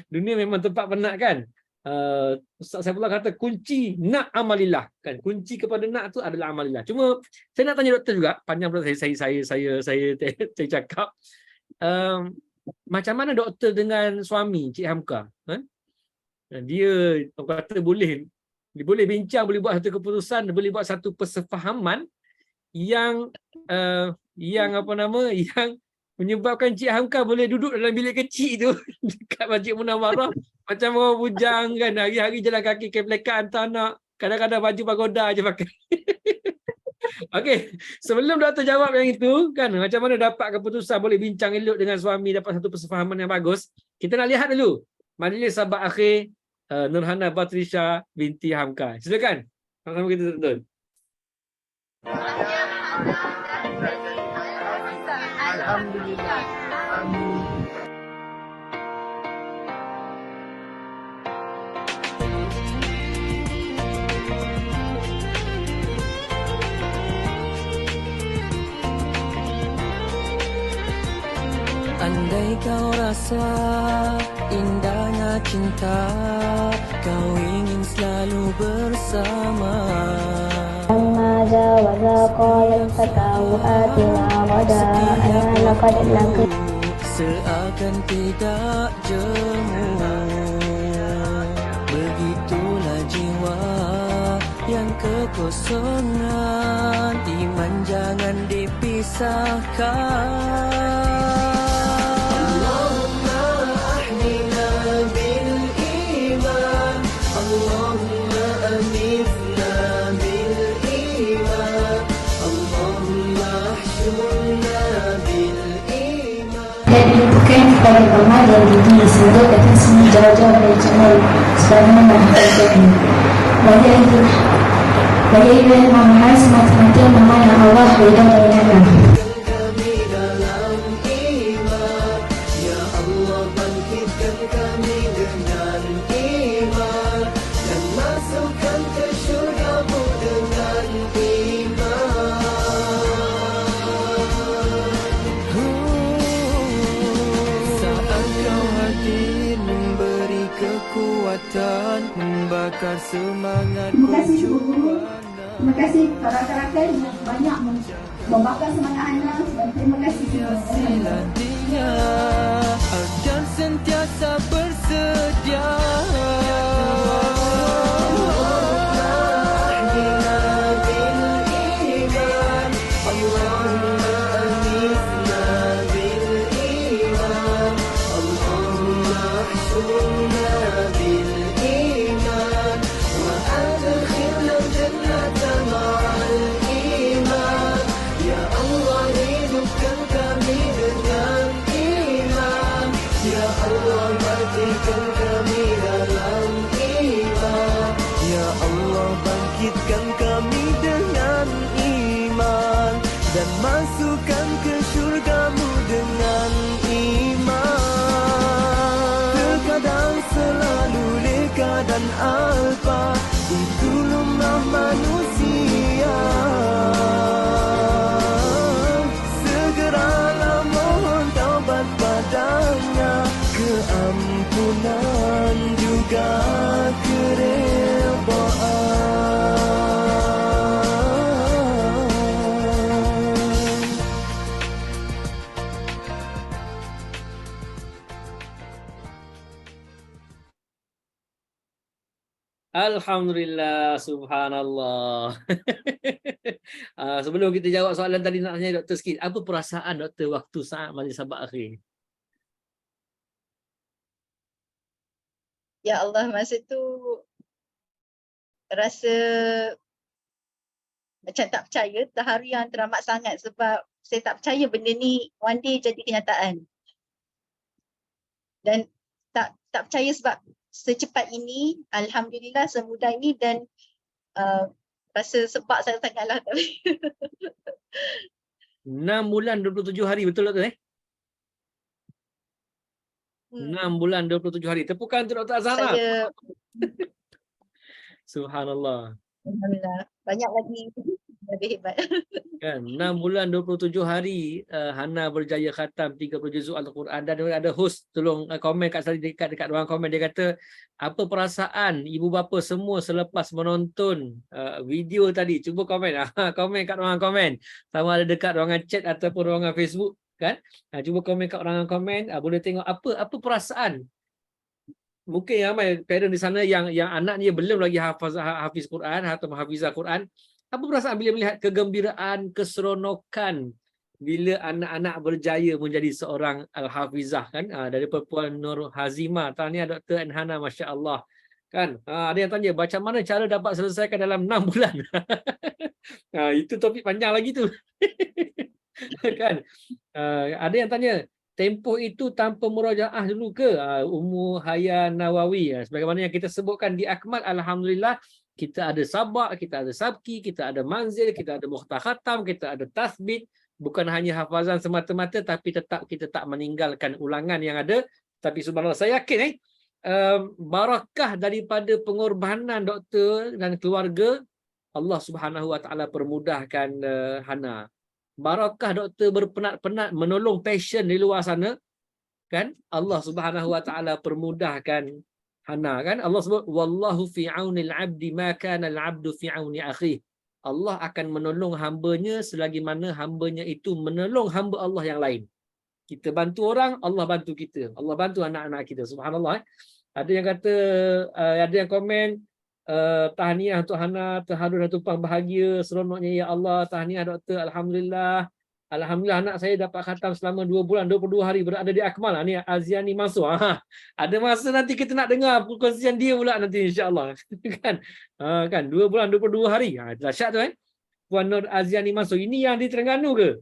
Dunia memang tempat penat kan. Ustaz Saifullah kata kunci nak amalillah kan, kunci kepada nak tu adalah amalillah. Cuma saya nak tanya doktor juga, panjang pula saya cakap, macam mana doktor dengan suami Cik Hamka? Dia kata boleh bincang, boleh buat satu keputusan, boleh buat satu persefahaman yang yang menyebabkan Cik Hamka boleh duduk dalam bilik kecil tu dekat Masjid Munawwarah macam orang bujang kan, hari-hari jalan kaki ke pelekat hantar anak, kadang-kadang baju pagoda je pakai. Okey, sebelum doktor jawab yang itu kan, macam mana dapat keputusan boleh bincang elok dengan suami, dapat satu persefahaman yang bagus, kita nak lihat dulu majlis sahabat akhir Nurhana Batrisha binti Hamka. Silakan. Sama-sama kita tonton.
Alhamdulillah.
Andai kau rasa indahnya cinta, kau ingin selalu bersama.
لما جاوز قال الفتى آتنا غداءنا لقد لقينا.
Seakan tidak jemu, begitulah jiwa yang kekosongan, iman jangan dipisahkan.
Dan bukan kepada amal dan diri sehingga datang semua jauh-jauh dari jalan sebagaimana terjadi. Bagi ibu yang memahami semata-mata memandang Allah redha darinya.
Membakar semangat.
Terima kasih Ibu Guru. Terima kasih rakan-rakan yang banyak membakar semangat anak, dan terima kasih
Dia akan sentiasa bersedia Kuatkan kami dengan iman dan masukkan ke syurgamu dengan iman. Terkadang selalu leka dan alpa, itu lumrah manusia. Segeralah mohon taubat padanya, keampunan juga keredaan.
Alhamdulillah, subhanallah. Sebelum kita jawab soalan tadi, nak tanya Dr. sikit. Apa perasaan Dr. waktu saat majlis sabak akhir?
Ya Allah, masa tu rasa macam tak percaya, terharu yang teramat sangat sebab saya tak percaya benda ni one day jadi kenyataan. Dan tak percaya sebab secepat ini, alhamdulillah semudah ini, dan rasa sebab saya sangatlah.
6 bulan 27 hari, betul Dr. 6 bulan 27 hari. Tepukan untuk Dr. Azhara.
Saya
Subhanallah.
alhamdulillah banyak lagi lebih hebat.
Kan 6 bulan 27 hari Hana berjaya khatam 30 juzuk Al-Quran. Dan ada host tolong komen kat dekat ruang komen, dia kata apa perasaan ibu bapa semua selepas menonton video tadi. Cuba komen. Komen kat ruangan komen, sama ada dekat ruangan chat ataupun ruangan Facebook kan. Cuba komen kat ruangan komen, boleh tengok apa perasaan. Mungkin ramai parent di sana yang anaknya belum lagi hafiz Quran atau hafizah Quran. Apa perasaan bila melihat kegembiraan, keseronokan bila anak-anak berjaya menjadi seorang al-hafizah kan? Dari Puan Nur Hazimah, tahniah Dr. Hana, masya-Allah. Kan? Ada yang tanya macam mana cara dapat selesaikan dalam 6 bulan. Itu topik panjang lagi tu. Kan? Ada yang tanya tempoh itu tanpa murajaah dulu ke? Ummu Hayyan Nawawi. Sebagaimana yang kita sebutkan di Akmal, alhamdulillah kita ada sabak, kita ada sabki, kita ada manzil, kita ada mukhtar khatam, kita ada tasbih. Bukan hanya hafazan semata-mata, tapi tetap kita tak meninggalkan ulangan yang ada. Tapi subhanallah, saya yakin barakah daripada pengorbanan doktor dan keluarga, Allah Subhanahu Wa Taala permudahkan Hana. Barakah doktor berpenat-penat menolong pasien di luar sana, kan? Allah Subhanahu Wa Taala permudahkan Hana, kan? Allah sebut wallahu fi aunil abdi ma kana al-abdu fi auni akhi. Allah akan menolong hambanya selagi mana hambanya itu menolong hamba Allah yang lain. Kita bantu orang, Allah bantu kita. Allah bantu anak-anak kita. Subhanallah. Ada yang kata, ada yang komen, tahniah untuk Hana, terharu dan tumpang bahagia, seronoknya ya Allah, tahniah doktor, alhamdulillah. Alhamdulillah anak saya dapat khatam selama 2 bulan 22 hari berada di Akmal. Ni Aziani Mansur. Ada masa nanti kita nak dengar perkongsian dia pula nanti insya-Allah. Kan? Kan 2 bulan 22 hari. Dahsyat tu kan. Puan Nur Aziani Mansur. Ini yang di Terengganu ke?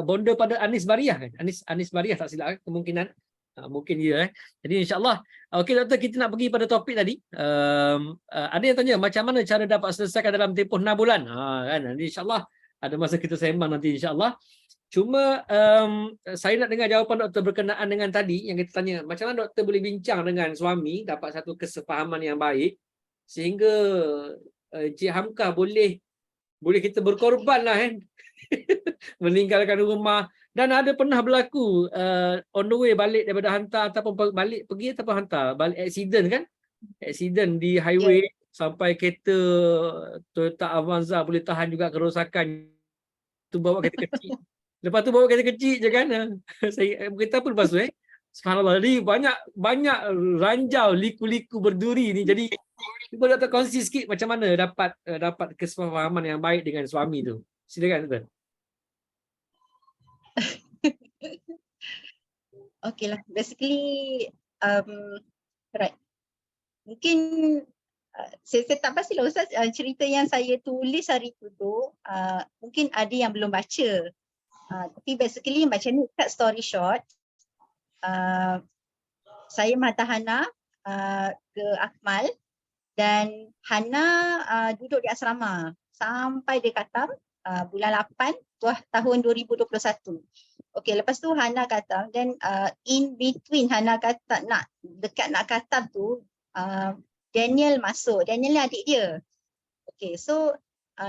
Bonda pada Anis Bariah kan? Anis Bariah tak silap kan? Kemungkinan. Mungkin dia Jadi insya-Allah. Okey doktor, kita nak pergi pada topik tadi. Ada yang tanya macam mana cara dapat selesaikan dalam tempoh 6 bulan. Kan? Nanti insya-Allah ada masa kita sembang nanti insya-Allah. Cuma saya nak dengar jawapan doktor berkenaan dengan tadi yang kita tanya, macam mana doktor boleh bincang dengan suami dapat satu kesefahaman yang baik sehingga Cik Hamkah boleh kita berkorban lah kan. Meninggalkan rumah. Dan ada pernah berlaku on the way balik daripada hantar ataupun balik pergi ataupun hantar balik accident kan, accident di highway. Sampai kereta Toyota Avanza boleh tahan juga kerosakan. Tu bawa kereta kecil. Lepas tu bawa kereta kecil je kan. Saya kereta apa lepas tu Subhanallah. Jadi banyak ranjau, liku-liku berduri ni. Jadi cuba doktor kongsi sikit macam mana dapat kesefahaman yang baik dengan suami tu. Silakan doktor.
Okay lah. Basically right. Mungkin saya tak pastilah Ustaz, cerita yang saya tulis hari tu mungkin ada yang belum baca. Tapi basically macam ni, cut story short, saya hantar Hana ke Akmal Dan Hana duduk di asrama sampai dia khatam bulan 8 tahun 2021. Okey, lepas tu Hana khatam, dan in between Hana khatam dekat nak khatam tu Daniel masuk. Daniel ni adik dia. Okey, so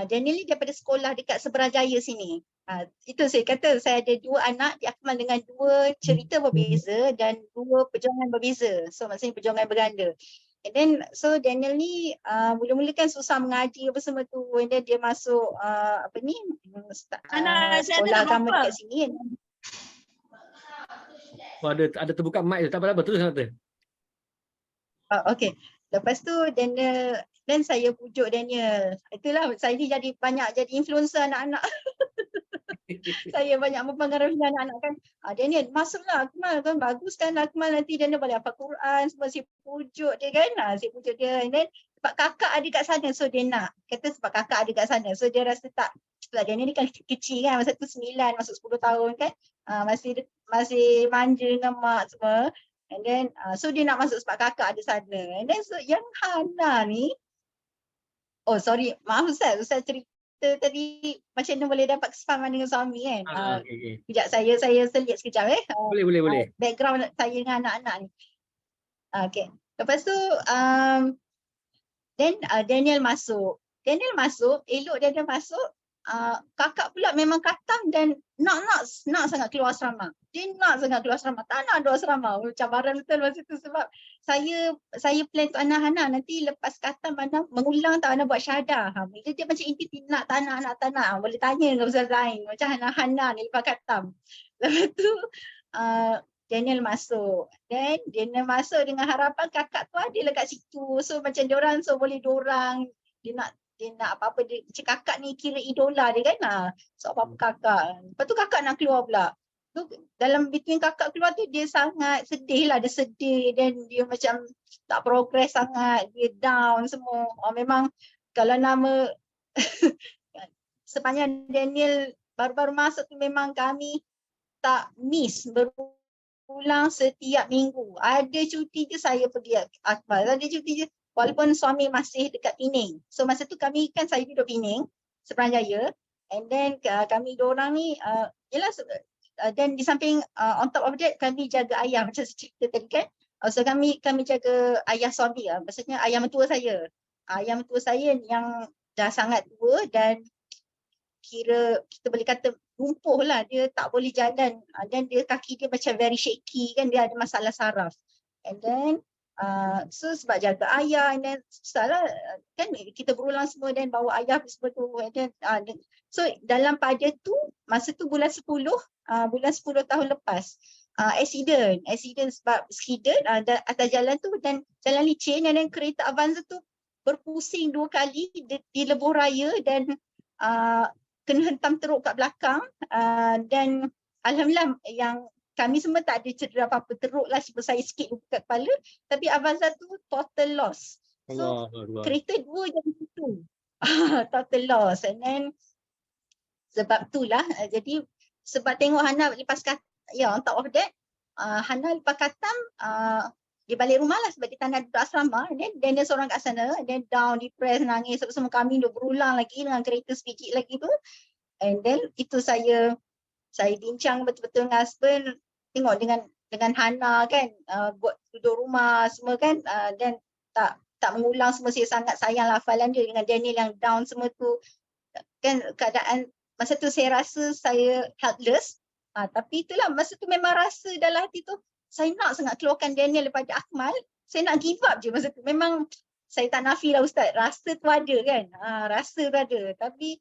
Daniel ni daripada sekolah dekat Seberajaya sini. Itu saya kata saya ada dua anak di Akmal dengan dua cerita berbeza dan dua perjuangan berbeza. So maksudnya perjuangan berganda. And then so Daniel ni mula-mula kan susah mengaji apa semua tu. And then dia masuk sekolah agama dekat sini.
Ada terbuka mic tu, tak apa-apa, terus kata.
Okey. Lepas tu Daniel, dan saya pujuk Daniel. Itulah saya ni banyak jadi influencer anak-anak. Saya banyak mempengaruhi anak-anak kan. Daniel, masuklah Akmal kan, bagus kan Akmal, nanti Daniel boleh hafal Quran semua. Saya pujuk dia kan. Saya pujuk dia. And then sebab kakak ada kat sana, so dia nak. Kata sebab kakak ada kat sana, so dia rasa tak. Sebab Daniel ni kan kecil kan, masa tu 9 masuk 10 tahun kan. Masih manja dengan mak semua. And then so dia nak masuk sebab kakak ada sana. And then so yang Hana ni, oh sorry, maaf Ustaz cerita tadi macam mana boleh dapat kesepahaman dengan suami kan.
Okay.
Sekejap saya selit sekejap
Boleh.
Background saya dengan anak-anak ni. Okay. Lepas tu Daniel masuk. Elok Daniel masuk. Kakak pula memang khatam dan nak sangat keluar asrama. Dia nak sangat keluar asrama. Tak nak ada asrama. Cabaran betul masa tu sebab saya plan tu Hana nanti lepas khatam Hana mengulang tak Hana buat syahadah. Bila dia macam inti nak tak nak. Boleh tanya dengan Ustaz lain. Macam Hana ni lepas khatam. Lepas tu Daniel masuk. Dan Daniel masuk dengan harapan kakak tu ada lah kat situ. So macam diorang, so boleh diorang. Dia nak apa-apa, dia macam kakak ni kira idola dia kan. So apa-apa kakak. Lepas tu kakak nak keluar pula. Tu dalam between kakak keluar tu dia sangat sedih lah. Dia sedih dan dia macam tak progress sangat. Dia down semua. Memang kalau nama sepanjang Daniel baru-baru masuk tu memang kami tak miss berulang setiap minggu. Ada cuti je saya pergi Akmal. Ada cuti je. Walaupun suami masih dekat Pening. So masa tu kami kan saya duduk Pening, Seberang-Jaya. And then kami diorang ni, dan di samping on top of that kami jaga ayah macam saya cerita tadi kan. So kami jaga ayah suami. Maksudnya ayah mentua saya. Ayah mentua saya yang dah sangat tua dan kira kita boleh kata lumpuh lah. Dia tak boleh jalan. Dan dia kaki dia macam very shaky kan. Dia ada masalah saraf. And then so sebab jaga ayah and then salah kan kita berulang semua dan bawa ayah semua tu and then, so dalam pada tu masa tu bulan 10 tahun lepas accident sebab skided atas jalan tu dan jalan licin dan kereta Avanza tu berpusing 2 kali di lebuh raya dan kena hentam teruk kat belakang dan alhamdulillah yang kami semua tak ada cedera apa-apa, teruk lah saya sikit luka kat kepala, tapi Avanza tu total loss. So kereta 2 jadi situ. Total loss. And then sebab itulah jadi sebab tengok Hana lepas on top of that Hana lepas khatam dia balik rumah lah sebab dia tak nak duduk asrama. And then dia seorang kat sana, and then down, depressed, nangis semua kami duduk berulang lagi dengan kereta sebiji lagi tu. And then itu saya bincang betul-betul dengan husband, tengok dengan Hana kan buat duduk rumah semua kan dan tak mengulang semua. Saya sangat sayang hafalan dia dengan Daniel yang down semua tu kan. Keadaan masa tu saya rasa saya helpless, tapi itulah masa tu memang rasa dalam hati tu saya nak sangat keluarkan Daniel daripada Akmal. Saya nak give up je masa tu. Memang saya tak nafi lah Ustaz, rasa tu ada kan, rasa tu ada, tapi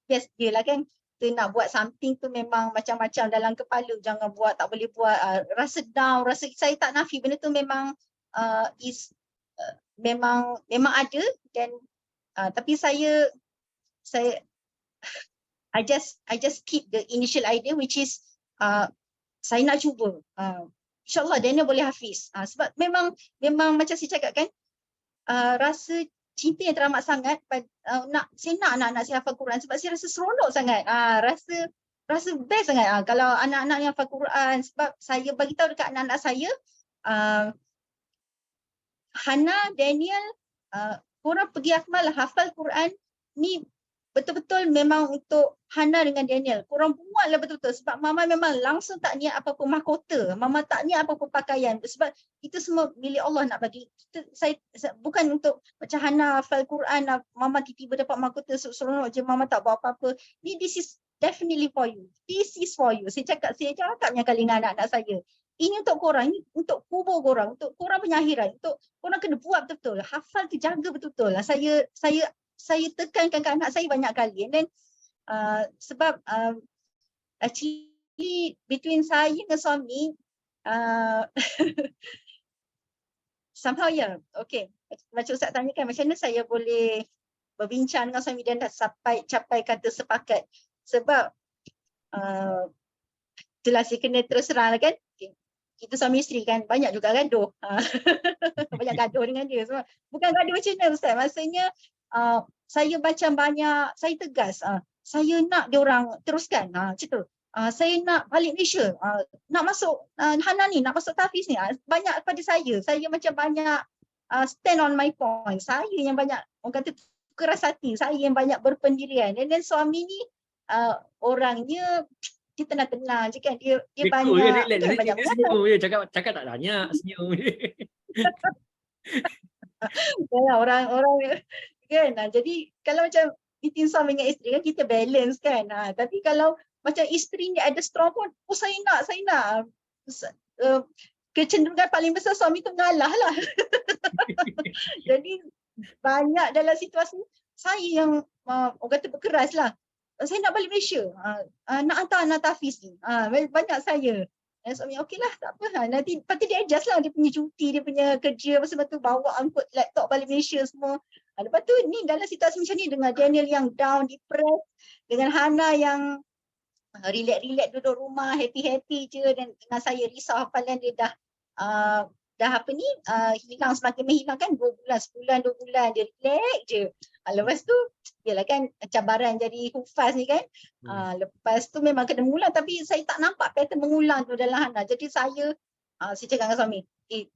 biasa dia lah kan. Kita nak buat something tu memang macam-macam dalam kepala, jangan buat, tak boleh buat, rasa down, rasa saya tak nafi benda tu memang memang ada dan tapi I just keep the initial idea which is saya nak cuba. InsyaAllah Daniel boleh hafiz. Sebab memang macam saya cakap kan, rasa cinta yang teramat sangat saya nak anak-anak saya hafal Quran sebab saya rasa seronok sangat. Rasa best sangat kalau anak-anak yang hafal Quran, sebab saya bagi tahu dekat anak-anak saya Hana, Daniel, korang pergi akmal hafal Quran ni betul-betul memang untuk Hana dengan Daniel. Korang buatlah betul-betul sebab Mama memang langsung tak niat apa-apa mahkota. Mama tak niat apa-apa pakaian sebab itu semua milik Allah nak bagi. Saya bukan untuk macam Hana hafal Quran, Mama tiba-tiba dapat mahkota seronok je, Mama tak buat apa-apa. Ni this is definitely for you. This is for you. Saya cakap yang kali dengan anak-anak saya. Ini untuk korang, ini untuk kubur korang, untuk korang punya akhirat, untuk korang kena buat betul-betul. Hafal tu jaga betul-betul lah. Saya tekankan ke anak saya banyak kali. And then sebab actually between saya dengan suami somehow okay. Macam Ustaz tanyakan macam mana saya boleh berbincang dengan suami dan dah capai kata sepakat. Sebab itulah saya kena terus terang lah kan. Kita suami isteri kan banyak juga gaduh. Banyak gaduh dengan dia. So, bukan gaduh macam mana Ustaz. Maksudnya saya macam banyak, saya tegas. Saya nak dia orang teruskan. Macam tu. Saya nak balik Malaysia. Nak masuk Hana ni, nak masuk Tafiz ni. Banyak pada saya. Saya macam banyak stand on my point. Saya yang banyak, orang kata keras hati. Saya yang banyak berpendirian. Dan suami ni orangnya dia tenang-tenang je kan. Dia banyak
dia
banyak
senyum je, cakap tak banyak, senyum je.
Orang kan. Jadi kalau macam between suami dengan isteri kan kita balance kan. Tapi kalau macam isteri ni ada strong pun, saya nak. Kecenderungan paling besar suami tu mengalah lah. Jadi banyak dalam situasi saya yang orang kata berkeras lah. Saya nak balik Malaysia. Nak hantar anak Tafiz ni. Banyak saya. Dan suami okey lah, tak apa. Nanti dia adjust lah dia punya cuti, dia punya kerja. Lepas tu bawa angkut laptop balik Malaysia semua. Lepas tu ni dalam situasi macam ni dengan Daniel yang down, depressed. Dengan Hana yang relax duduk rumah, happy-happy je. Dan dengan saya risau hafalan dia dah hilang, semakin menghilang kan 2 bulan, sebulan, 2 bulan dia relax je. Lepas tu yalah kan cabaran jadi hufaz ni kan. Lepas tu memang kena mengulang tapi saya tak nampak pattern mengulang tu dalam Hana. Jadi saya cakap dengan suami,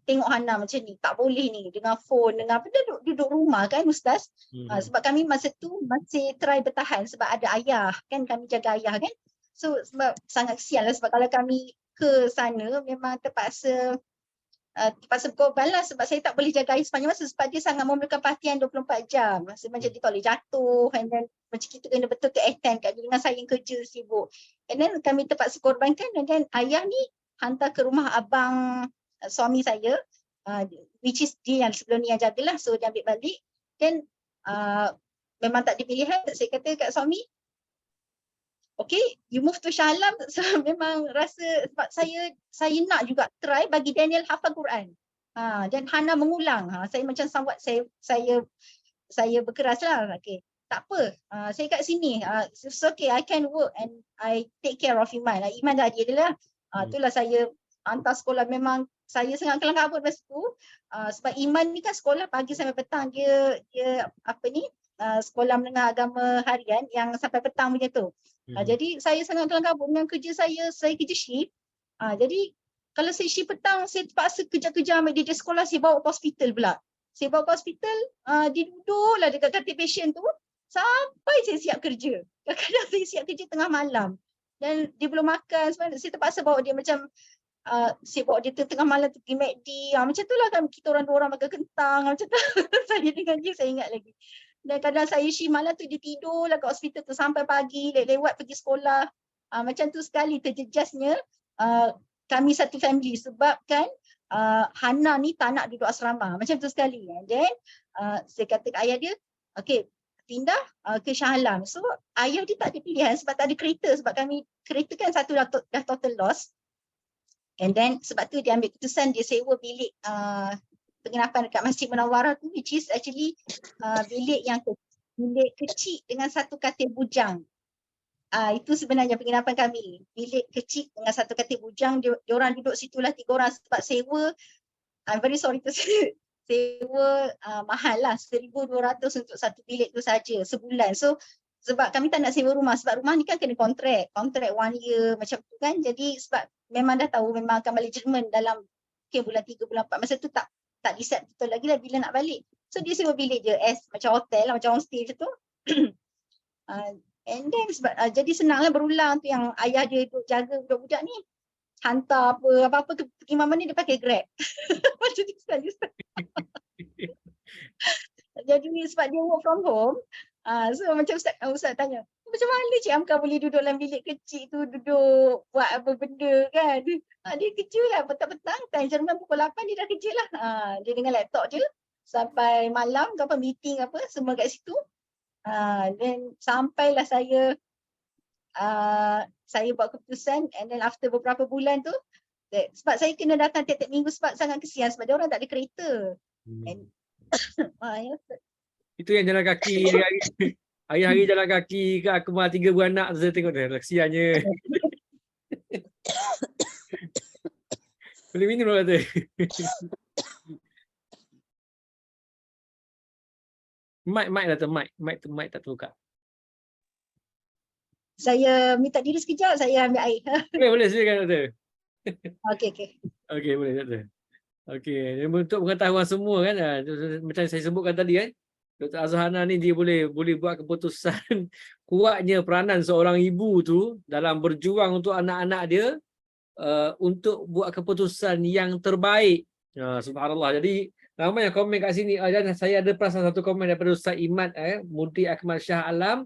tengok Hana macam ni, tak boleh ni dengan phone, dengan apa, duduk rumah kan Ustaz. Sebab kami masa tu masih try bertahan sebab ada ayah kan, kami jaga ayah kan. So sebab sangat kesian lah sebab kalau kami ke sana memang terpaksa berkorban lah sebab saya tak boleh jaga air sepanjang masa sebab dia sangat memerlukan perhatian 24 jam. Macam dia tak boleh jatuh and then macam kita kena betul-betul attend kat dia dengan saya yang kerja sibuk. And then kami terpaksa korbankan dan then ayah ni hantar ke rumah abang suami saya which is dia yang sebelum ni yang jagalah, so dia ambil balik. Then memang tak ada pilihan, saya kata kat suami, okay, you move to Shah Alam. So memang rasa sebab saya nak juga try bagi Daniel hafal Quran. Dan Hana mengulang. Saya macam somewhat saya berkeras lah. Okay, tak apa. Saya kat sini. It's okay, I can work and I take care of Iman. Iman dah ada lah. Itulah saya hantar sekolah. Memang saya sangat kelang kabut masa tu. Sebab Iman ni kan sekolah pagi sampai petang. Dia apa ni? Sekolah menengah agama harian yang sampai petang punya tu. Jadi saya sangat kelang kabut dengan kerja saya kerja shift. Jadi kalau saya shift petang, saya terpaksa kejar-kejar ambil dia sekolah, saya bawa ke hospital pula. Saya bawa ke hospital, dia duduklah dekat katil patient tu sampai saya siap kerja. Kadang-kadang saya siap kerja tengah malam. Dan dia belum makan, saya terpaksa bawa dia macam saya bawa dia tengah malam pergi McD. Macam tu lah kan kita dua orang makan kentang. Macam tu saya dengan dia, saya ingat lagi. Dan kadang saya shift malam tu dia tidur lah kat hospital tu sampai pagi, lewat pergi sekolah. Macam tu sekali terjejasnya kami satu family sebab kan Hana ni tak nak duduk asrama. Macam tu sekali. Dan saya kata ke ayah dia, okay, pindah ke Shah Alam. So ayah dia tak ada pilihan sebab tak ada kereta. Sebab kami kereta kan satu dah total loss. And then sebab tu dia ambil keputusan dia sewa bilik penginapan dekat Masjid Munawwarah tu, which is actually bilik kecil dengan satu katil bujang. Itu sebenarnya penginapan kami. Bilik kecil dengan satu katil bujang, dia orang duduk situlah 3 orang sebab sewa, I'm very sorry to say, sewa mahal lah, 1,200 untuk satu bilik tu saja sebulan. So sebab kami tak nak sewa rumah, sebab rumah ni kan kena kontrak 1 year macam tu kan. Jadi sebab memang dah tahu memang akan balik Jerman dalam bulan 3, bulan 4. Masa tu tak tak decide betul lagi lah bila nak balik. So dia sewa bilik je as macam hotel lah, macam homestay macam tu. And then sebab jadi senang lah berulang tu yang ayah dia duduk jaga budak-budak ni. Hantar apa-apa pergi mana ni dia pakai Grab. Macam tu sekali. Jadi sebab dia work from home, so macam Ustaz tanya, macam mana Cik Amka boleh duduk dalam bilik kecil tu, duduk buat apa benda kan. Dia kerja lah petang-petang, time Jerman pukul 8 dia dah kerja lah. Dia dengan laptop je sampai malam ke apa meeting apa semua kat situ. Then sampailah saya buat keputusan, and then after beberapa bulan tu, sebab saya kena datang tiap-tiap minggu sebab sangat kesian sebab dia orang tak ada kereta. And,
Itu yang jalan kaki hari-hari jalan kaki ke Akmal 3 beranak, saya tengok dia kesiannya. Boleh minum lah tu. Mic lah tu, mic tak terbuka.
Saya minta diri sekejap, saya ambil air.
Boleh silakan Doktor.
Okey.
Boleh Doktor. Okey, untuk pengetahuan semua kan, macam saya sebutkan tadi kan, Dr. Azhana ni dia boleh buat keputusan kuatnya peranan seorang ibu tu dalam berjuang untuk anak-anak dia, untuk buat keputusan yang terbaik. Subhanallah. Jadi ramai yang komen kat sini, dan saya ada perasan satu komen daripada Ustaz Imad Mudi Akmal Shah Alam.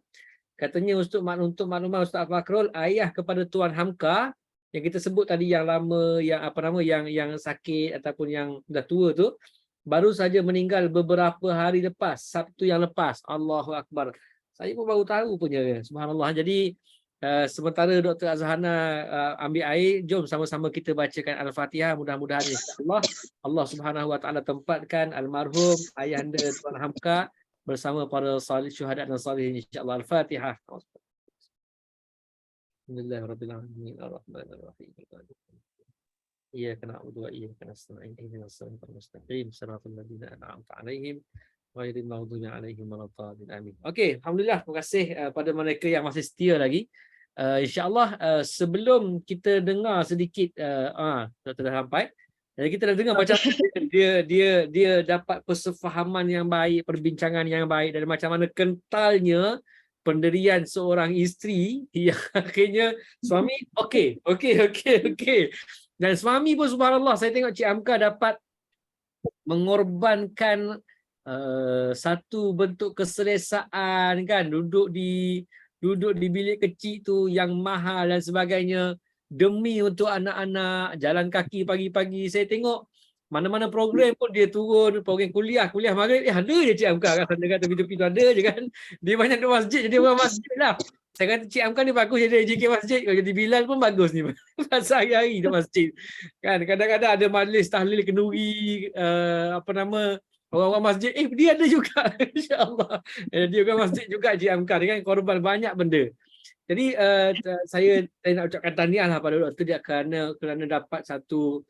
Katanya untuk maklumat Ustaz Fakrul, ayah kepada Tuan Hamka yang kita sebut tadi yang lama, yang sakit ataupun yang dah tua tu, baru saja meninggal beberapa hari lepas, Sabtu yang lepas. Allahu Akbar. Saya pun baru tahu punya. Subhanallah. Jadi sementara Dr. Azhana ambil air, jom sama-sama kita bacakan Al-Fatihah. Mudah-mudahan insya-Allah Allah Subhanahu Wa Taala tempatkan almarhum ayahanda Tuan Hamka bersama para salih syuhada dan salihin insya-Allah. Al-Fatihah. Bismillahirrahmanirrahim. Ar-Rahmanir-Rahim. Iyyaka na'budu wa iyyaka nasta'in. Ihdinas siratal mustaqim. Shiratal ladzina an'amta 'alaihim ghairil maghdubi alaihim waladdallin. Amin. Okey, alhamdulillah, terima kasih pada mereka yang masih setia lagi. Insya-Allah sebelum kita dengar sedikit Dr. dah sampai. Jadi kita dah dengar macam dia dapat persefahaman yang baik, perbincangan yang baik, dan macam mana kentalnya pendirian seorang isteri yang akhirnya suami okey. Dan suami pun subhanallah, saya tengok Cik Amka dapat mengorbankan satu bentuk keselesaan kan, duduk di bilik kecil tu yang mahal dan sebagainya demi untuk anak-anak, jalan kaki pagi-pagi. Saya tengok mana-mana program pun dia turun, program kuliah maghrib ada je Cik Amka kat sana, kat tepi-tepi tu ada je kan. Dia banyak duduk masjid, jadi orang masjid lah. Saya kata Cik Amka ni bagus jadi JK masjid, kalau jadi Bilal pun bagus ni. Pasal hari-hari di masjid. Kan kadang-kadang ada majlis tahlil kenduri, orang-orang masjid, dia ada juga. Insya-Allah. Dia orang masjid juga Cik Amka, dia kan korban banyak benda. Jadi saya nak ucapkan tahniah lah pada doktor dia kerana dapat satu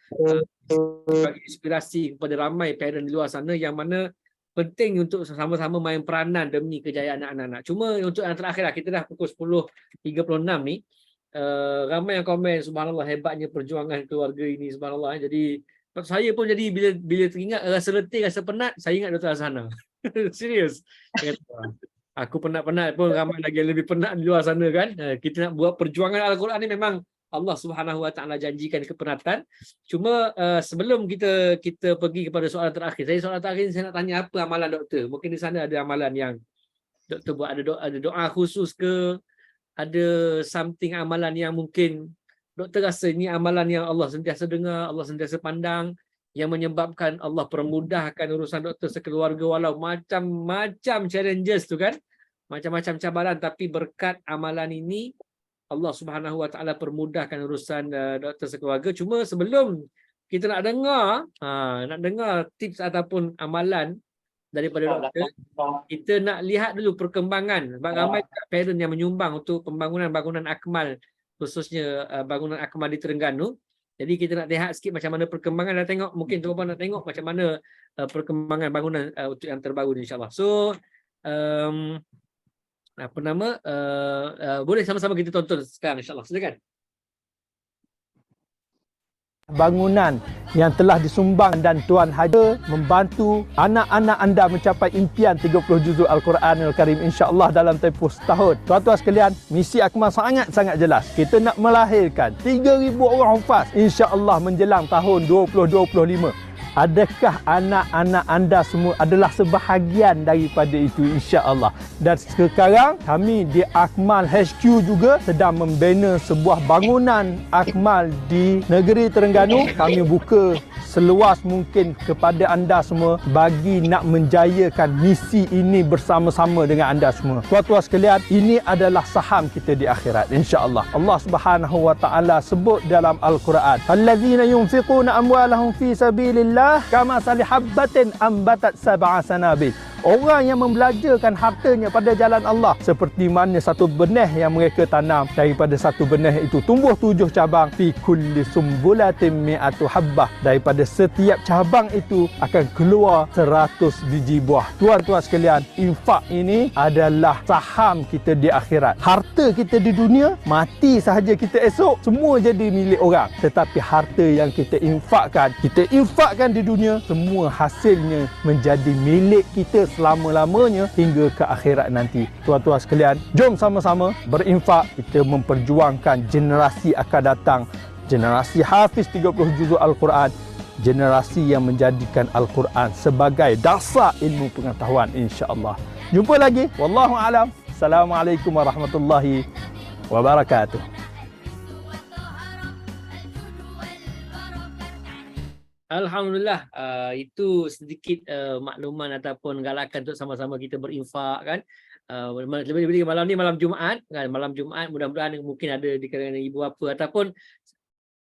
bagi inspirasi kepada ramai parent di luar sana yang mana penting untuk sama-sama main peranan demi kejayaan anak-anak. Cuma untuk yang terakhir lah, kita dah pukul 10.36 ni, ramai yang komen subhanallah hebatnya perjuangan keluarga ini subhanallah. Jadi saya pun jadi bila teringat rasa letih, rasa penat, saya ingat Dr. Azhana. Serius. Aku penat-penat pun ramai lagi yang lebih penat di luar sana kan. Kita nak buat perjuangan Al-Quran ni memang Allah Subhanahu Wa Taala janjikan kepenatan. Cuma sebelum kita pergi kepada soalan terakhir, soalan terakhir saya nak tanya apa amalan doktor. Mungkin di sana ada amalan yang doktor buat, ada doa khusus ke, ada something amalan yang mungkin doktor rasa ini amalan yang Allah sentiasa dengar, Allah sentiasa pandang, yang menyebabkan Allah permudahkan urusan doktor sekeluarga walau macam-macam challenges tu kan, macam-macam cabaran, tapi berkat amalan ini Allah Subhanahu Wa Taala permudahkan urusan doktor sekeluarga. Cuma sebelum kita nak dengar tips ataupun amalan daripada doktor, kita nak lihat dulu perkembangan. Ramai parent yang menyumbang untuk bangunan Akmal, khususnya bangunan Akmal di Terengganu. Jadi kita nak lihat sikit macam mana perkembangan, dah tengok, mungkin tuan-tuan nak tengok macam mana perkembangan bangunan untuk yang terbaru ni insya-Allah. So boleh sama-sama kita tonton sekarang insya-Allah. Silakan.
bangunan yang telah disumbang dan Tuan Haji membantu anak-anak anda mencapai impian 30 juzuk Al-Quranul Karim insya-Allah dalam tempoh setahun. Tuan-tuan sekalian, misi Akmal sangat-sangat jelas. Kita nak melahirkan 3,000 orang hufaz insya-Allah menjelang tahun 2025. Adakah anak-anak anda semua adalah sebahagian daripada itu insya-Allah. Dan sekarang kami di Akmal HQ juga sedang membina sebuah bangunan Akmal di negeri Terengganu. Kami buka seluas mungkin kepada anda semua bagi nak menjayakan misi ini bersama-sama dengan anda semua. Tuan-tuan sekalian, ini adalah saham kita di akhirat insya-Allah. Allah Subhanahu wa taala sebut dalam Al-Quran, "Allazina yunfiquna amwalahum fi sabilillah kama salihabbatin ambatat sab'a sanabil." Orang yang membelajarkan hartanya pada jalan Allah seperti mana satu benih yang mereka tanam, daripada satu benih itu tumbuh 7 cabang, fi kulli sumbulatin mi'atu habbah, daripada setiap cabang itu akan keluar 100 biji buah. Tuan-tuan sekalian, infak ini adalah saham kita di akhirat. Harta kita di dunia, mati sahaja kita esok, semua jadi milik orang. Tetapi harta yang kita infakkan di dunia, semua hasilnya menjadi milik kita selama-lamanya hingga ke akhirat nanti. Tuan-tuan sekalian, jom sama-sama berinfak. Kita memperjuangkan generasi akan datang, generasi hafiz 30 juzuk Al-Quran, generasi yang menjadikan Al-Quran sebagai dasar ilmu pengetahuan insya-Allah. Jumpa lagi. Wallahu a'lam. Assalamualaikum warahmatullahi wabarakatuh.
Alhamdulillah, itu sedikit makluman ataupun galakan untuk sama-sama kita berinfak kan. Lebih-lebih malam ni malam Jumaat kan, malam Jumaat mudah-mudahan mungkin ada di kalangan ibu bapa ataupun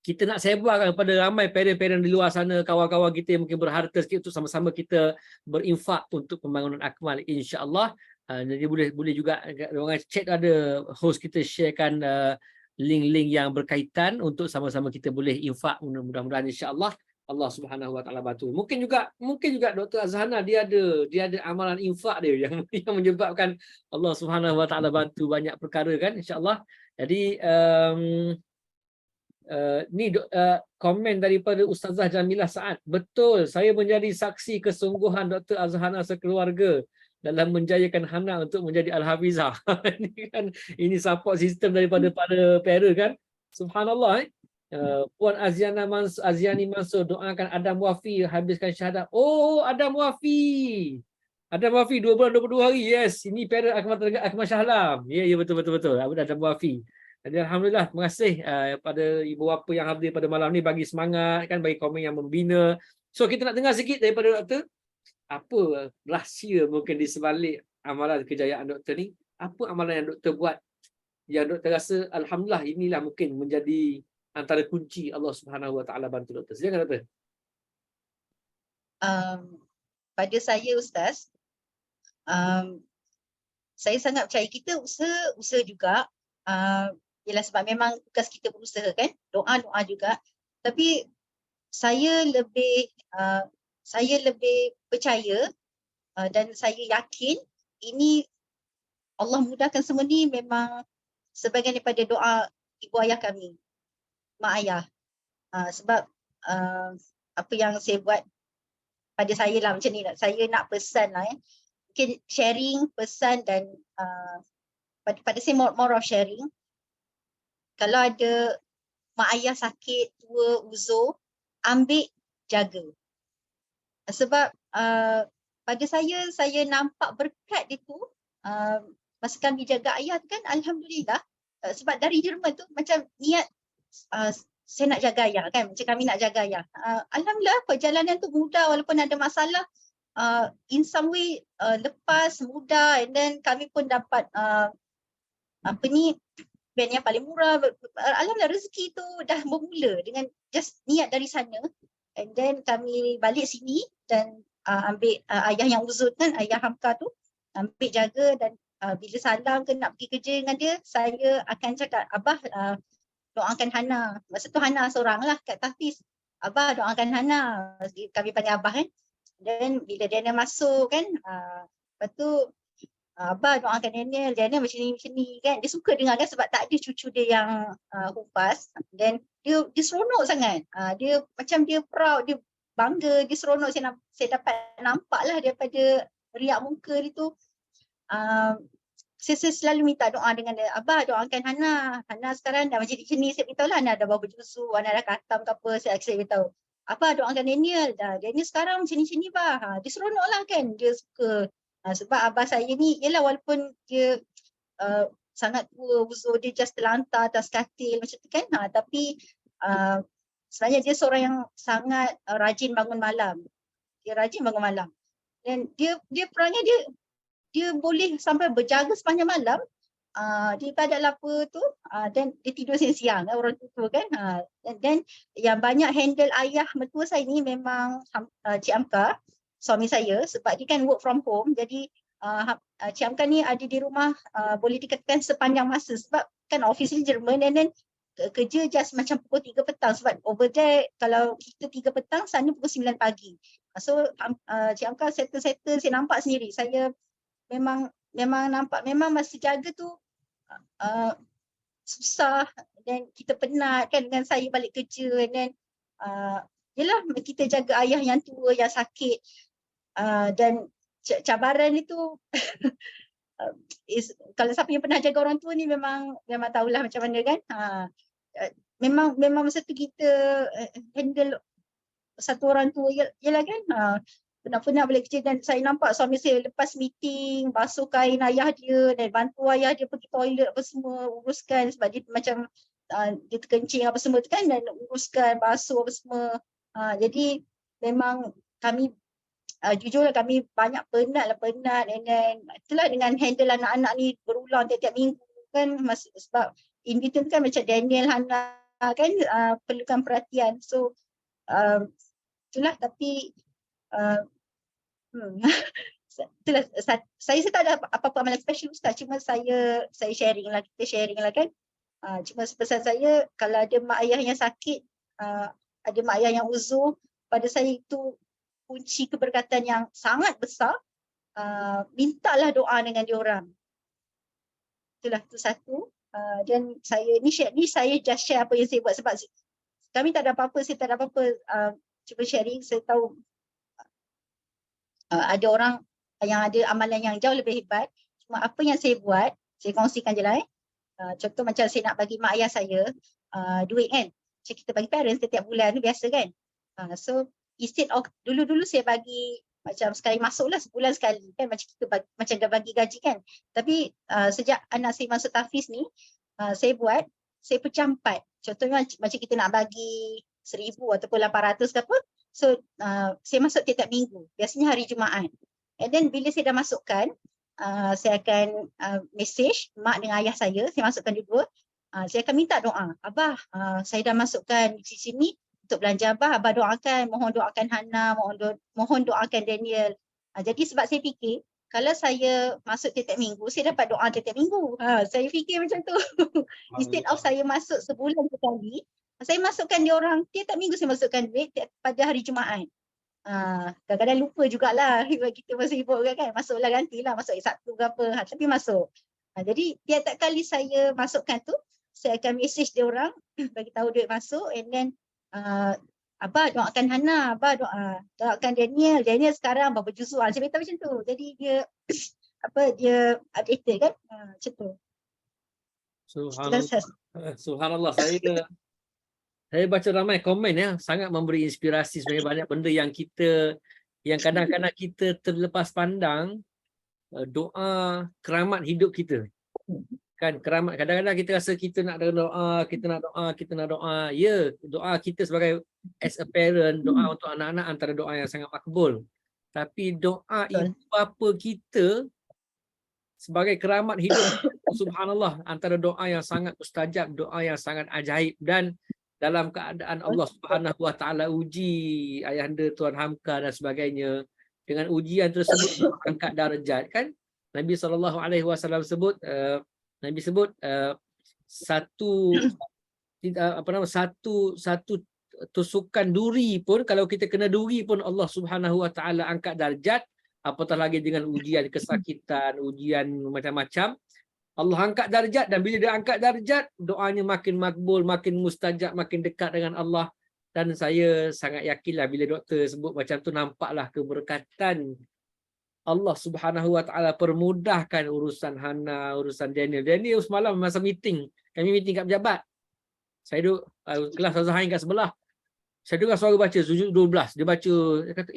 kita nak sebarkan kepada ramai parent-parent di luar sana, kawan-kawan kita yang mungkin berharta sikit untuk sama-sama kita berinfak untuk pembangunan Akmal insya-Allah. Jadi boleh juga orang chat ada host kita sharekan link-link yang berkaitan untuk sama-sama kita boleh infak, mudah-mudahan insya-Allah Allah Subhanahu wa taala bantu. Mungkin juga Dr. Azhana dia ada amalan infak dia yang menyebabkan Allah Subhanahu wa taala bantu banyak perkara kan insya-Allah. Jadi komen daripada Ustazah Jamilah Saad. Betul, saya menjadi saksi kesungguhan Dr. Azhana sekeluarga dalam menjayakan Hana untuk menjadi Al-Hafizah. Ini support system daripada para para kan. Subhanallah. Puan Aziani Mansur doakan Adam Wafi habiskan syahadat. Oh, Adam Wafi 2 bulan 22 hari. Yes, ini para Akmal Shahlam. Ya betul Adam Wafi. Jadi alhamdulillah, terima kasih pada ibu bapa yang hadir pada malam ni bagi semangat kan, bagi komen yang membina. So kita nak dengar sikit daripada doktor, apa rahsia mungkin di sebalik amalan kejayaan doktor ni? Apa amalan yang doktor buat yang doktor rasa alhamdulillah inilah mungkin menjadi antara kunci Allah Subhanahu wa taala bantu doktor. Silakan doktor.
Pada saya Ustaz, saya sangat percaya kita usaha juga. Ialah sebab memang tugas kita berusaha kan, doa juga. Tapi saya lebih percaya dan saya yakin ini Allah mudahkan semua ni memang sebahagian daripada doa ibu ayah kami, mak ayah. Sebab apa yang saya buat pada saya lah macam ni, saya nak pesan lah mungkin sharing pesan dan pada saya more of sharing. Kalau ada mak ayah sakit, tua, uzur, ambil, jaga. Sebab pada saya nampak berkat itu masa kami jaga ayah tu kan, alhamdulillah. Sebab dari Jerman tu macam niat saya nak jaga ayah kan, macam kami nak jaga ayah. Alhamdulillah perjalanan tu mudah walaupun ada masalah. In some way lepas mudah, and then kami pun dapat band yang paling murah. Alhamdulillah rezeki tu dah bermula dengan just niat dari sana, and then kami balik sini dan ambil ayah yang uzur kan, ayah Hamka tu ambil jaga. Dan bila salam ke nak pergi kerja dengan dia, saya akan cakap, Abah doakan Hana. Masa tu Hana seorang lah kat Tahfiz. Abah doakan Hana, kami panggil Abah kan. Dan bila dia nak masuk kan, lepas tu Abah doakan Daniel macam ni kan. Dia suka dengar kan sebab tak ada cucu dia yang hufaz. Dan dia seronok sangat. Dia macam dia proud, dia bangga, dia seronok. Saya dapat nampak lah daripada riak muka dia tu. Saya selalu minta doa dengan dia. Abah doakan Hana. Hana sekarang dah macam ni. Saya beritahu lah Hana dah berapa juzuk, Hana dah khatam ke apa. Saya beritahu. Abah doakan Daniel. Daniel sekarang macam ni bah. Dia seronok lah kan. Dia suka. Sebab abah saya ni, yelah walaupun dia sangat tua, uzur dia just terlantar atas katil macam tu kan. Tapi sebenarnya dia seorang yang sangat rajin bangun malam. Dia rajin bangun malam. Dan dia perangai dia boleh sampai berjaga sepanjang malam. Dia ibadat apa tu dan dia tidur siang-siang orang tua kan. Dan yang banyak handle ayah mertua saya ni memang Cik Amka, suami saya, sebab dia kan work from home. Jadi Cik Amka ni ada di rumah boleh dikatakan sepanjang masa sebab kan office ni Jerman dan then kerja just macam pukul 3 petang sebab over there kalau kita 3 petang sana pukul 9 pagi. So Cik Amka settle saya nampak sendiri. Saya memang nampak memang masa jaga tu susah dan kita penat kan dengan saya balik kerja dan yelah kita jaga ayah yang tua yang sakit dan cabaran itu kalau siapa yang pernah jaga orang tua ni memang tahulah macam mana kan. Memang masa tu kita handle satu orang tua yelah kan. Penat-penat balik kerja dan saya nampak suami saya lepas meeting basuh kain ayah dia dan bantu ayah dia pergi toilet apa semua, uruskan sebab dia macam dia terkencing apa semua tu kan dan uruskan basuh apa semua. Jadi memang kami jujurlah kami banyak penat and then itulah dengan handle anak-anak ni berulang tiap-tiap minggu kan sebab in between kan macam Daniel, Hana kan perlukan perhatian. So itulah tapi itulah, saya tak ada apa-apa amalan special Ustaz, cuma saya sharing lah, kita sharing lah kan. Cuma pesan saya kalau ada mak ayah yang sakit, ada mak ayah yang uzur, pada saya itu kunci keberkatan yang sangat besar. Mintalah doa dengan diorang. Itulah tu satu. Dan saya ni saya just share apa yang saya buat sebab kami tak ada apa-apa, saya tak ada apa-apa. Cuba sharing, saya tahu ada orang yang ada amalan yang jauh lebih hebat. Cuma apa yang saya buat, saya kongsikan je lah. Contoh macam saya nak bagi mak ayah saya duit kan. Macam kita bagi parents setiap bulan tu biasa kan. So instead of dulu saya bagi macam sekali masuk lah sebulan sekali kan macam kita macam dah bagi gaji kan. Tapi sejak anak saya masuk tahfiz ni saya pecah 4. Contohnya macam kita nak bagi 1,000 ataupun 800 ke apa. So saya masuk tiap-tiap minggu. Biasanya hari Jumaat. And then bila saya dah masukkan, saya akan message mak dengan ayah saya masukkan dua-dua. Saya akan minta doa. Abah, saya dah masukkan di sini untuk belanja Abah doakan, mohon doakan Hana, mohon doakan Daniel. Jadi sebab saya fikir, kalau saya masuk tiap-tiap minggu, saya dapat doa tiap-tiap minggu. Saya fikir macam tu. Instead of saya masuk sebulan sekali, saya masukkan dia orang, tiap-tiap minggu saya masukkan duit pada hari Jumaat. Kadang-kadang lupa jugalah, kita masih sibuk kan, masuklah gantilah, masuk Sabtu ke apa, tapi masuk. Jadi tiap-tiap kali saya masukkan tu, saya akan message dia orang, bagi tahu duit masuk and then Abah doakan Hana, Abah doakan Daniel sekarang berapa juzuk, saya beritahu macam tu. Jadi dia dia updated kan, macam tu.
Subhanallah, saya baca ramai komen ya, sangat memberi inspirasi sebenarnya, banyak benda yang kadang-kadang kita terlepas pandang. Doa keramat hidup kita. Kan keramat, kadang-kadang kita rasa kita nak doa. Ya, doa kita sebagai as a parent, doa untuk anak-anak antara doa yang sangat makbul. Tapi doa ibu bapa kita sebagai keramat hidup, subhanallah, antara doa yang sangat mustajab, doa yang sangat ajaib. Dan dalam keadaan Allah Subhanahu Wa Taala uji ayahanda Tuan Hamka dan sebagainya, dengan ujian tersebut angkat darjat kan. Nabi SAW sebut satu tusukan duri pun, kalau kita kena duri pun Allah Subhanahu Wa Taala angkat darjat. apatah lagi dengan ujian kesakitan, ujian macam-macam. Allah angkat darjat, dan bila dia angkat darjat, doanya makin makbul, makin mustajab, makin dekat dengan Allah. Dan saya sangat yakinlah bila doktor sebut macam tu, nampaklah keberkatan Allah Subhanahu Wa Taala permudahkan urusan Hana, urusan Daniel. Daniel semalam masa meeting, kami meeting kat pejabat. Saya duduk kelas Zahain kat sebelah. Saya dengar suara baca sujud 12. Dia baca, dia kata,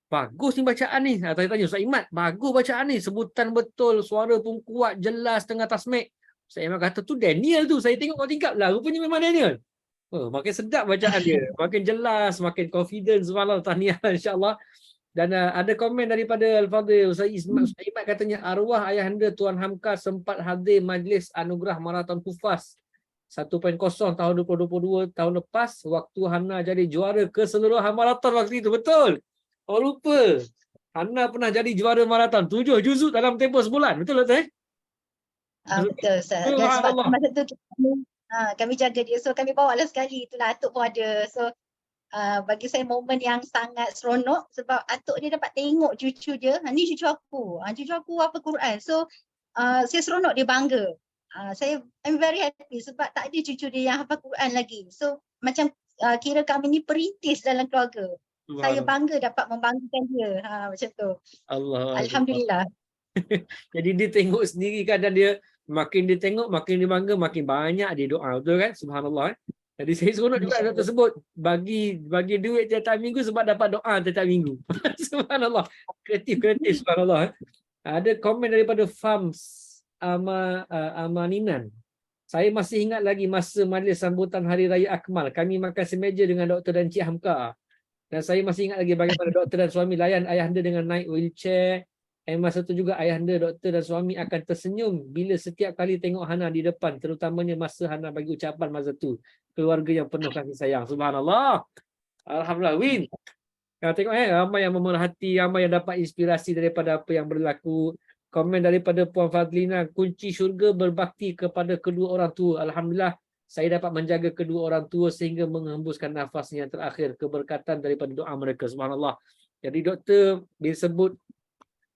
bagus ni bacaan ni. Saya tanya Ustaz Imat, bagus bacaan ni. Sebutan betul, suara pun kuat, jelas, tengah tasmik. Ustaz Imat kata, tu Daniel tu. Saya tengok kau tingkap lah. Rupanya memang Daniel. Makin sedap bacaan dia. Makin jelas, makin confidence. Subhanallah, tahniah insyaAllah. Dan ada komen daripada Al-Fadhil Ustaz Imat katanya, arwah ayahanda Tuan Hamka sempat hadir majlis anugerah Marathon Hufaz 1.0 tahun 2022 tahun lepas, waktu Hana jadi juara keseluruhan maraton waktu itu. Betul. Oh lupa. Hana pernah jadi juara maraton 7 juzuk dalam tempoh sebulan. Betul tak?
Betul Ustaz. Dan sebab masa tu kami jaga dia. So kami bawa lah sekali. Itulah atuk pun ada. So bagi saya momen yang sangat seronok sebab atuk dia dapat tengok cucu dia. Ni cucu aku. Cucu aku hafal Quran. So saya seronok, dia bangga. I'm very happy sebab tak ada cucu dia yang hafal Quran lagi. So macam kira kami ni perintis dalam keluarga. Saya bangga dapat membanggakan dia. Macam tu. Alhamdulillah.
Jadi dia tengok sendiri kan, dan dia makin dia tengok, makin dia bangga, makin banyak dia doa. Betul kan? Subhanallah. Jadi saya seronok juga doktor sebut bagi duit tiap minggu sebab dapat doa tiap minggu. Subhanallah. Kreatif subhanallah. Ada komen daripada Fams Amaninan. Saya masih ingat lagi masa majlis sambutan Hari Raya Akmal. Kami makan semeja dengan Doktor dan Cik Hamka. Dan saya masih ingat lagi bagaimana doktor dan suami layan ayahanda dengan naik wheelchair. Masa itu juga ayahanda, doktor dan suami akan tersenyum bila setiap kali tengok Hana di depan. Terutamanya masa Hana bagi ucapan masa tu. Keluarga yang penuh kasih sayang. Subhanallah. Alhamdulillah. Win. Tengok ramai yang memerhati, ramai yang dapat inspirasi daripada apa yang berlaku. Komen daripada Puan Fadlina, kunci syurga berbakti kepada kedua orang tua. Alhamdulillah, saya dapat menjaga kedua orang tua sehingga menghembuskan nafasnya yang terakhir. Keberkatan daripada doa mereka. Subhanallah. Jadi doktor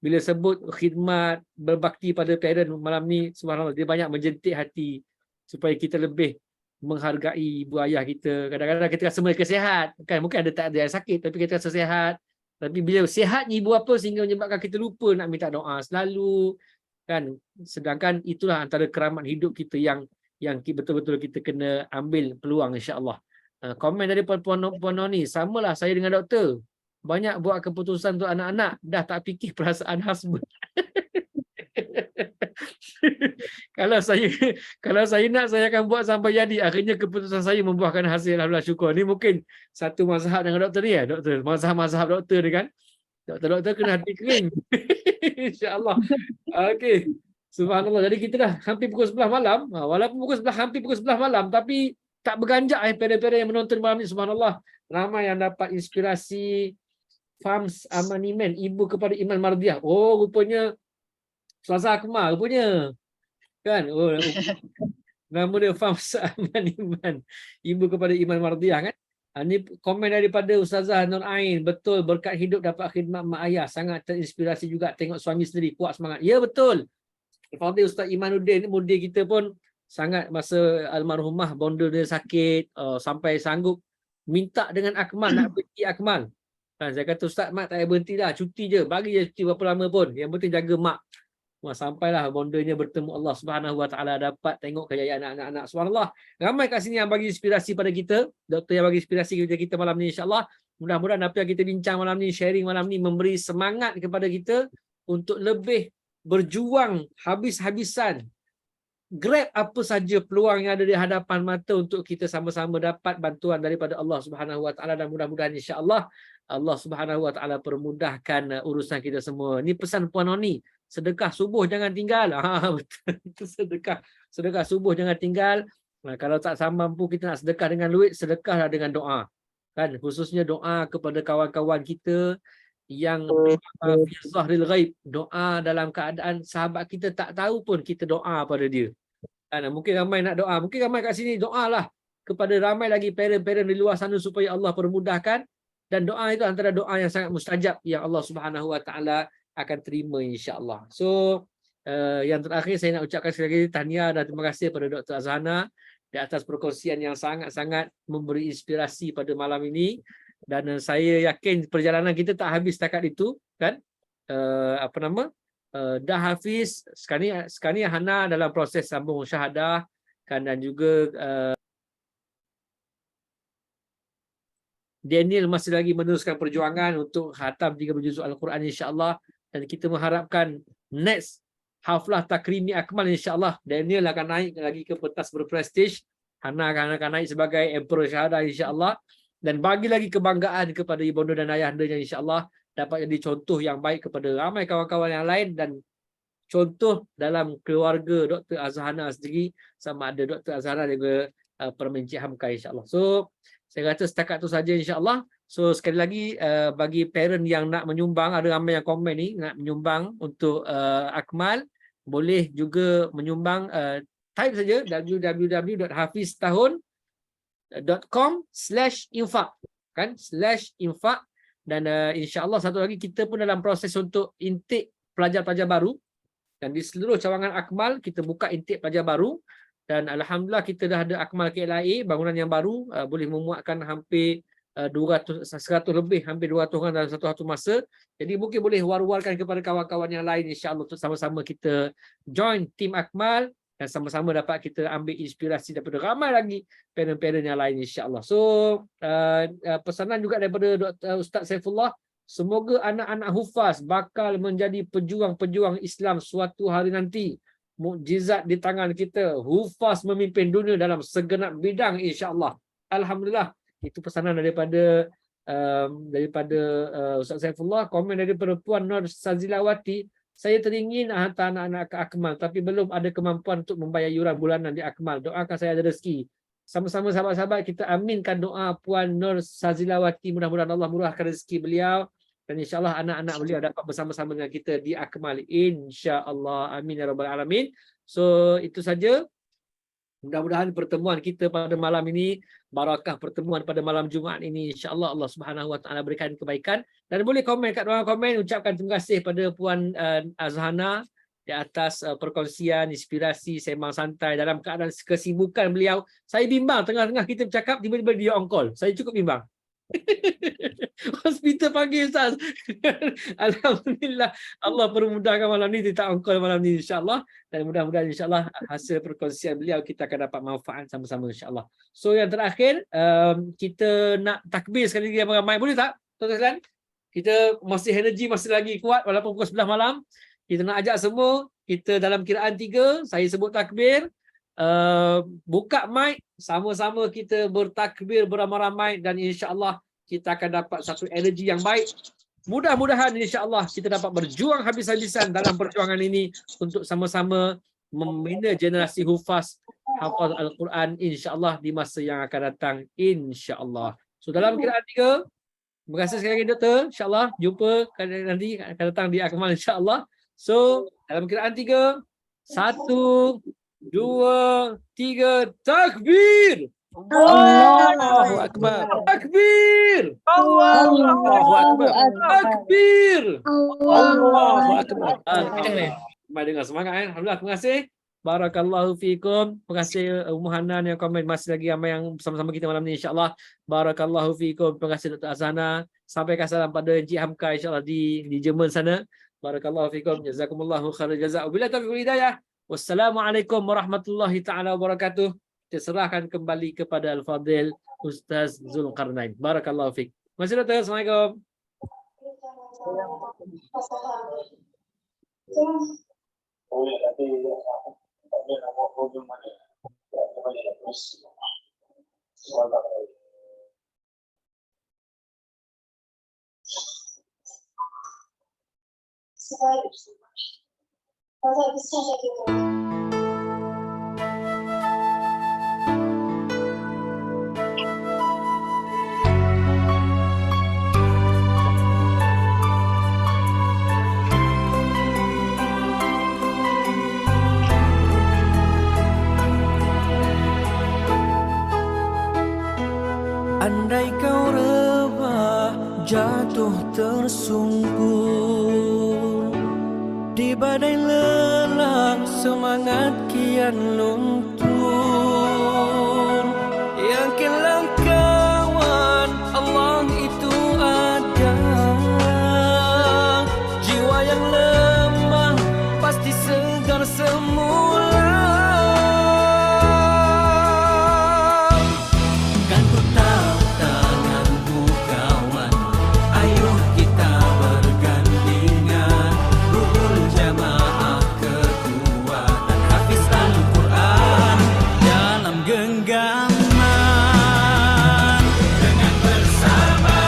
bila sebut khidmat berbakti pada parent malam ni, subhanallah, dia banyak menjentik hati supaya kita lebih menghargai ibu ayah kita. Kadang-kadang kita rasa mereka sihat. Kan? Mungkin tak ada yang sakit, tapi kita rasa sihat. Tapi bila sihatnya ibu apa sehingga menyebabkan kita lupa nak minta doa selalu, kan? Sedangkan itulah antara keramat hidup kita yang betul-betul kita kena ambil peluang, insya-Allah. Komen dari Puan Noni, samalah saya dengan doktor. Banyak buat keputusan untuk anak-anak, dah tak fikir perasaan husband. Kalau saya nak, saya akan buat sampai jadi. Akhirnya keputusan saya membuahkan hasil. Alhamdulillah, syukur. Ni mungkin satu mazhab dengan doktor ni ya, doktor. Mazhab doktor ni kan. Doktor kena hati kering. InsyaAllah. Okey. Subhanallah. Jadi kita dah hampir pukul 11 malam. Walaupun hampir pukul 11 malam, tapi tak berganjak pera-pera yang menonton malam ni. Subhanallah. Ramai yang dapat inspirasi. Fams Amaniman, ibu kepada Iman Mardiah. Oh, rupanya Selasa Akmal rupanya. Kan? Oh, nama dia Fams Amaniman, ibu kepada Iman Mardiah kan? Ini komen daripada Ustazah Nur Ain. Betul, berkat hidup dapat khidmat mak ayah. Sangat terinspirasi juga tengok suami sendiri kuat semangat. Ya, betul. Fadil Ustaz Imanuddin, mudir kita pun sangat masa almarhumah bonda dia sakit, sampai sanggup minta dengan Akmal nak berhenti Akmal. Saya kata, Ustaz, mak tak payah berhenti dah, cuti je, bagi je cuti berapa lama pun, yang penting jaga mak. Sampailah bondanya bertemu Allah Subhanahu Wa Taala, dapat tengok kejayaan anak-anak. Subhanallah. Ramai kat sini yang bagi inspirasi pada kita, doktor yang bagi inspirasi kepada kita malam ni, insya-Allah. Mudah-mudahan apa yang kita bincang malam ni, sharing malam ni, memberi semangat kepada kita untuk lebih berjuang habis-habisan, grab apa saja peluang yang ada di hadapan mata untuk kita sama-sama dapat bantuan daripada Allah Subhanahu Wa Taala, dan mudah-mudahan insya-Allah Allah Subhanahu Wa Taala permudahkan urusan kita semua. Ini pesan Puan Noni, sedekah subuh jangan tinggal. Betul, itu sedekah subuh jangan tinggal. Kalau tak mampu kita nak sedekah dengan duit, sedekahlah dengan doa. Kan, khususnya doa kepada kawan-kawan kita yang fi zahril ghaib, doa dalam keadaan sahabat kita tak tahu pun kita doa pada dia. Mungkin ramai nak doa, mungkin ramai kat sini doalah kepada ramai lagi parent-parent di luar sana supaya Allah permudahkan. Dan doa itu antara doa yang sangat mustajab yang Allah Subhanahu Wa Taala akan terima insya-Allah. So yang terakhir saya nak ucapkan sekali lagi tahniah dan terima kasih kepada Dr. Azhana di atas perkongsian yang sangat-sangat memberi inspirasi pada malam ini, dan saya yakin perjalanan kita tak habis setakat itu kan. Dah hafiz, sekarang ni Hana dalam proses sambung syahadah kan, dan juga Daniel masih lagi meneruskan perjuangan untuk khatam 30 juzuk Al-Quran insya-Allah, dan kita mengharapkan next haflah takrimi akmal insya-Allah Daniel akan naik lagi ke pentas berprestij, Hana akan naik sebagai emperor syahadah insya-Allah, dan bagi lagi kebanggaan kepada ibunda dan ayahandanya insya-Allah, dapat jadi contoh yang baik kepada ramai kawan-kawan yang lain, dan contoh dalam keluarga Dr. Azhana sendiri, sama ada Dr. Azhana dan juga Permencik Hamka insya-Allah. So saya kata setakat tu saja insya-Allah. So sekali lagi bagi parent yang nak menyumbang, ada ramai yang komen ni nak menyumbang untuk akmal, boleh juga menyumbang, type saja www.hafiztahun.com/infak kan, /infak. Dan insya-Allah satu lagi, kita pun dalam proses untuk intake pelajar-pelajar baru, dan di seluruh cawangan akmal kita buka intake pelajar baru. Dan alhamdulillah kita dah ada akmal KLIA bangunan yang baru, boleh memuatkan hampir 100 lebih, hampir 200 orang dalam satu masa. Jadi mungkin boleh war-warkan kepada kawan-kawan yang lain insya-Allah untuk sama-sama kita join tim akmal, dan sama-sama dapat kita ambil inspirasi daripada ramai lagi parent-parent yang lain insya-Allah. So pesanan juga daripada Dr. Ustaz Saifullah, semoga anak-anak hufaz bakal menjadi pejuang-pejuang Islam suatu hari nanti. Mukjizat di tangan kita, hufaz memimpin dunia dalam segenap bidang insya-Allah. Alhamdulillah. Itu pesanan daripada Ustaz Saifullah. Komen daripada Puan Nur Sazilawati, saya teringin hantar anak-anak ke akmal tapi belum ada kemampuan untuk membayar yuran bulanan di akmal. Doakan saya ada rezeki. Sama-sama sahabat-sahabat kita aminkan doa Puan Nur Sazilawati, mudah-mudahan Allah murahkan rezeki beliau, dan insya-Allah anak-anak beliau dapat bersama-sama dengan kita di akmal insya-Allah. Amin ya rabbal alamin. So itu saja. Mudah-mudahan pertemuan kita pada malam ini, barakah pertemuan pada malam Jumaat ini, insya-Allah Allah Subhanahu Wa Taala berikan kebaikan. Dan boleh komen kat ruangan komen, ucapkan terima kasih pada Puan Azhana di atas perkongsian inspirasi sembang santai dalam keadaan kesibukan beliau. Saya bimbang tengah-tengah kita bercakap tiba-tiba dia on call. Saya cukup bimbang. Hospital panggil Ustaz. Alhamdulillah Allah permudahkan malam ni, dia tak on call malam ni insya-Allah, dan mudah-mudahan insya-Allah hasil perkongsian beliau kita akan dapat manfaat sama-sama insya-Allah. So yang terakhir, kita nak takbir sekali lagi ramai-ramai, boleh tak tuan-tuan? Kita masih energi masih lagi kuat walaupun pukul 11 malam. Kita nak ajak semua, kita dalam kiraan 3 saya sebut takbir, buka mic, sama-sama kita bertakbir beramai-ramai, dan insya-Allah kita akan dapat satu energi yang baik. Mudah-mudahan insya-Allah kita dapat berjuang habis-habisan dalam perjuangan ini untuk sama-sama membina generasi hufaz hafaz Al-Quran insya-Allah di masa yang akan datang insya-Allah. So dalam kiraan 3, terima kasih sekali lagi doktor. Insya-Allah jumpa nanti akan datang di akmal insya-Allah. So dalam kiraan 3, 1 2 3 takbir. Allahu Akbar. Takbir. Allahu Akbar. Takbir. Allahu Akbar. Mari dengar semangat Alhamdulillah, terima kasih. Barakallahu fiikum. Terima kasih Ummu Hanan yang komen, masih lagi ramai yang bersama-sama kita malam ni insya-Allah. Barakallahu fiikum. Terima kasih Dr. Azhana. Sampaikan salam pada Encik Hamka insya-Allah di Jerman sana. Barakallahu fiikum. Jazakumullahu khairal jazaa. Wabillahi taufiq wal hidayah. Wassalamualaikum warahmatullahi taala wabarakatuh. Kita serahkan kembali kepada Al-Fadhil Ustaz Zulkarnain. Barakallahu fiik. Terima kasih doktor. Assalamualaikum.
Andai kau rebah jatuh tersungkur. Di badai lelah semangat kian luntur. Yakinlah kawan, Allah itu ada. Jiwa yang lemah pasti segar semula. Kan ku tahu tanganmu kawan, ayo kita bergandingan. Ruhul jamaah kekuatan hafiz Al-Quran dalam genggaman. Dengan bersama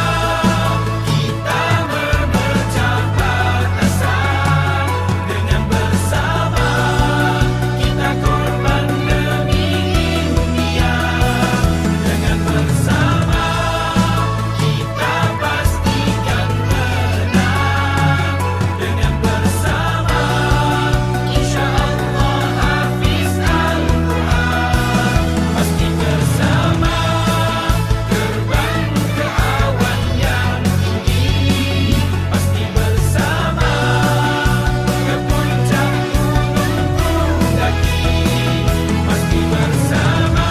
kita memecah batasan. Dengan bersama kita korban demi dunia. Dengan bersama kita pastikan menang. Dengan bersama insya Allah hafiz Al-Quran. Pasti bersama terbang ke awan yang tinggi. Pasti bersama ke puncak gunung mendaki. Pasti bersama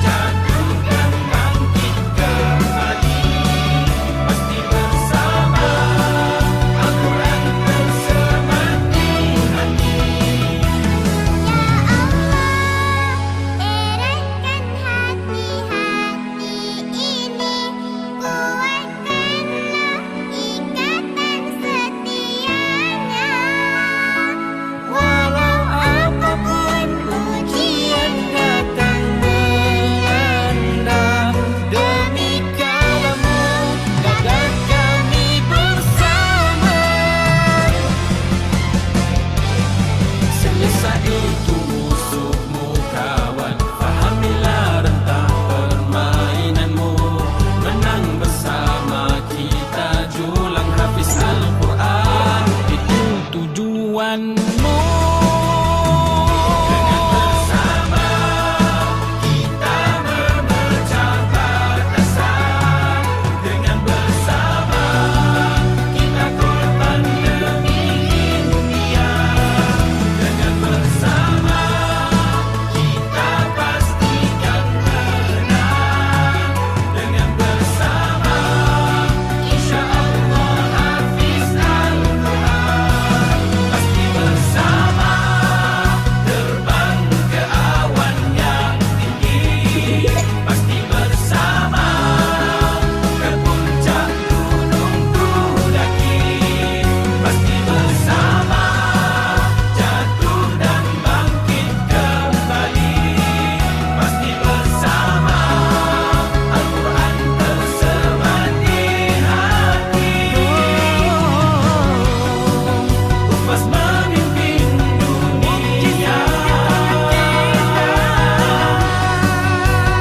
jatuh dan bangkit kembali. Pasti bersama Al-Quran tersemati hati.
Eratkan hati-hati ini, kuatkanlah ikatan setianya.
Walau apapun ujian datang melanda, demi kalammu gagah kami bersama. Selesai itu musuhmu kawan, fahamilah rentang permainanmu. Menang bersama kita julang hafiz Al-Quran, itu tujuanmu. Dengan bersama kita memecah batasan. Dengan bersama kita korban demi dunia. Dengan bersama kita pastikan menang. Dengan bersama insya Allah hafiz Al-Quran. Pasti bersama terbang ke awan yang tinggi. Pasti bersama ke puncak gunung ku daki. Pasti bersama jatuh dan bangkit kembali. Pasti bersama Al-Quran tersemati hati. Hufaz memimpin dunia.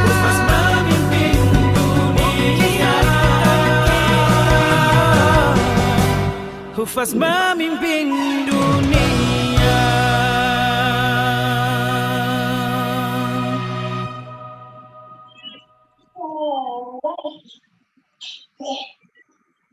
Hufaz memimpin dunia. Hufaz memimpin dunia.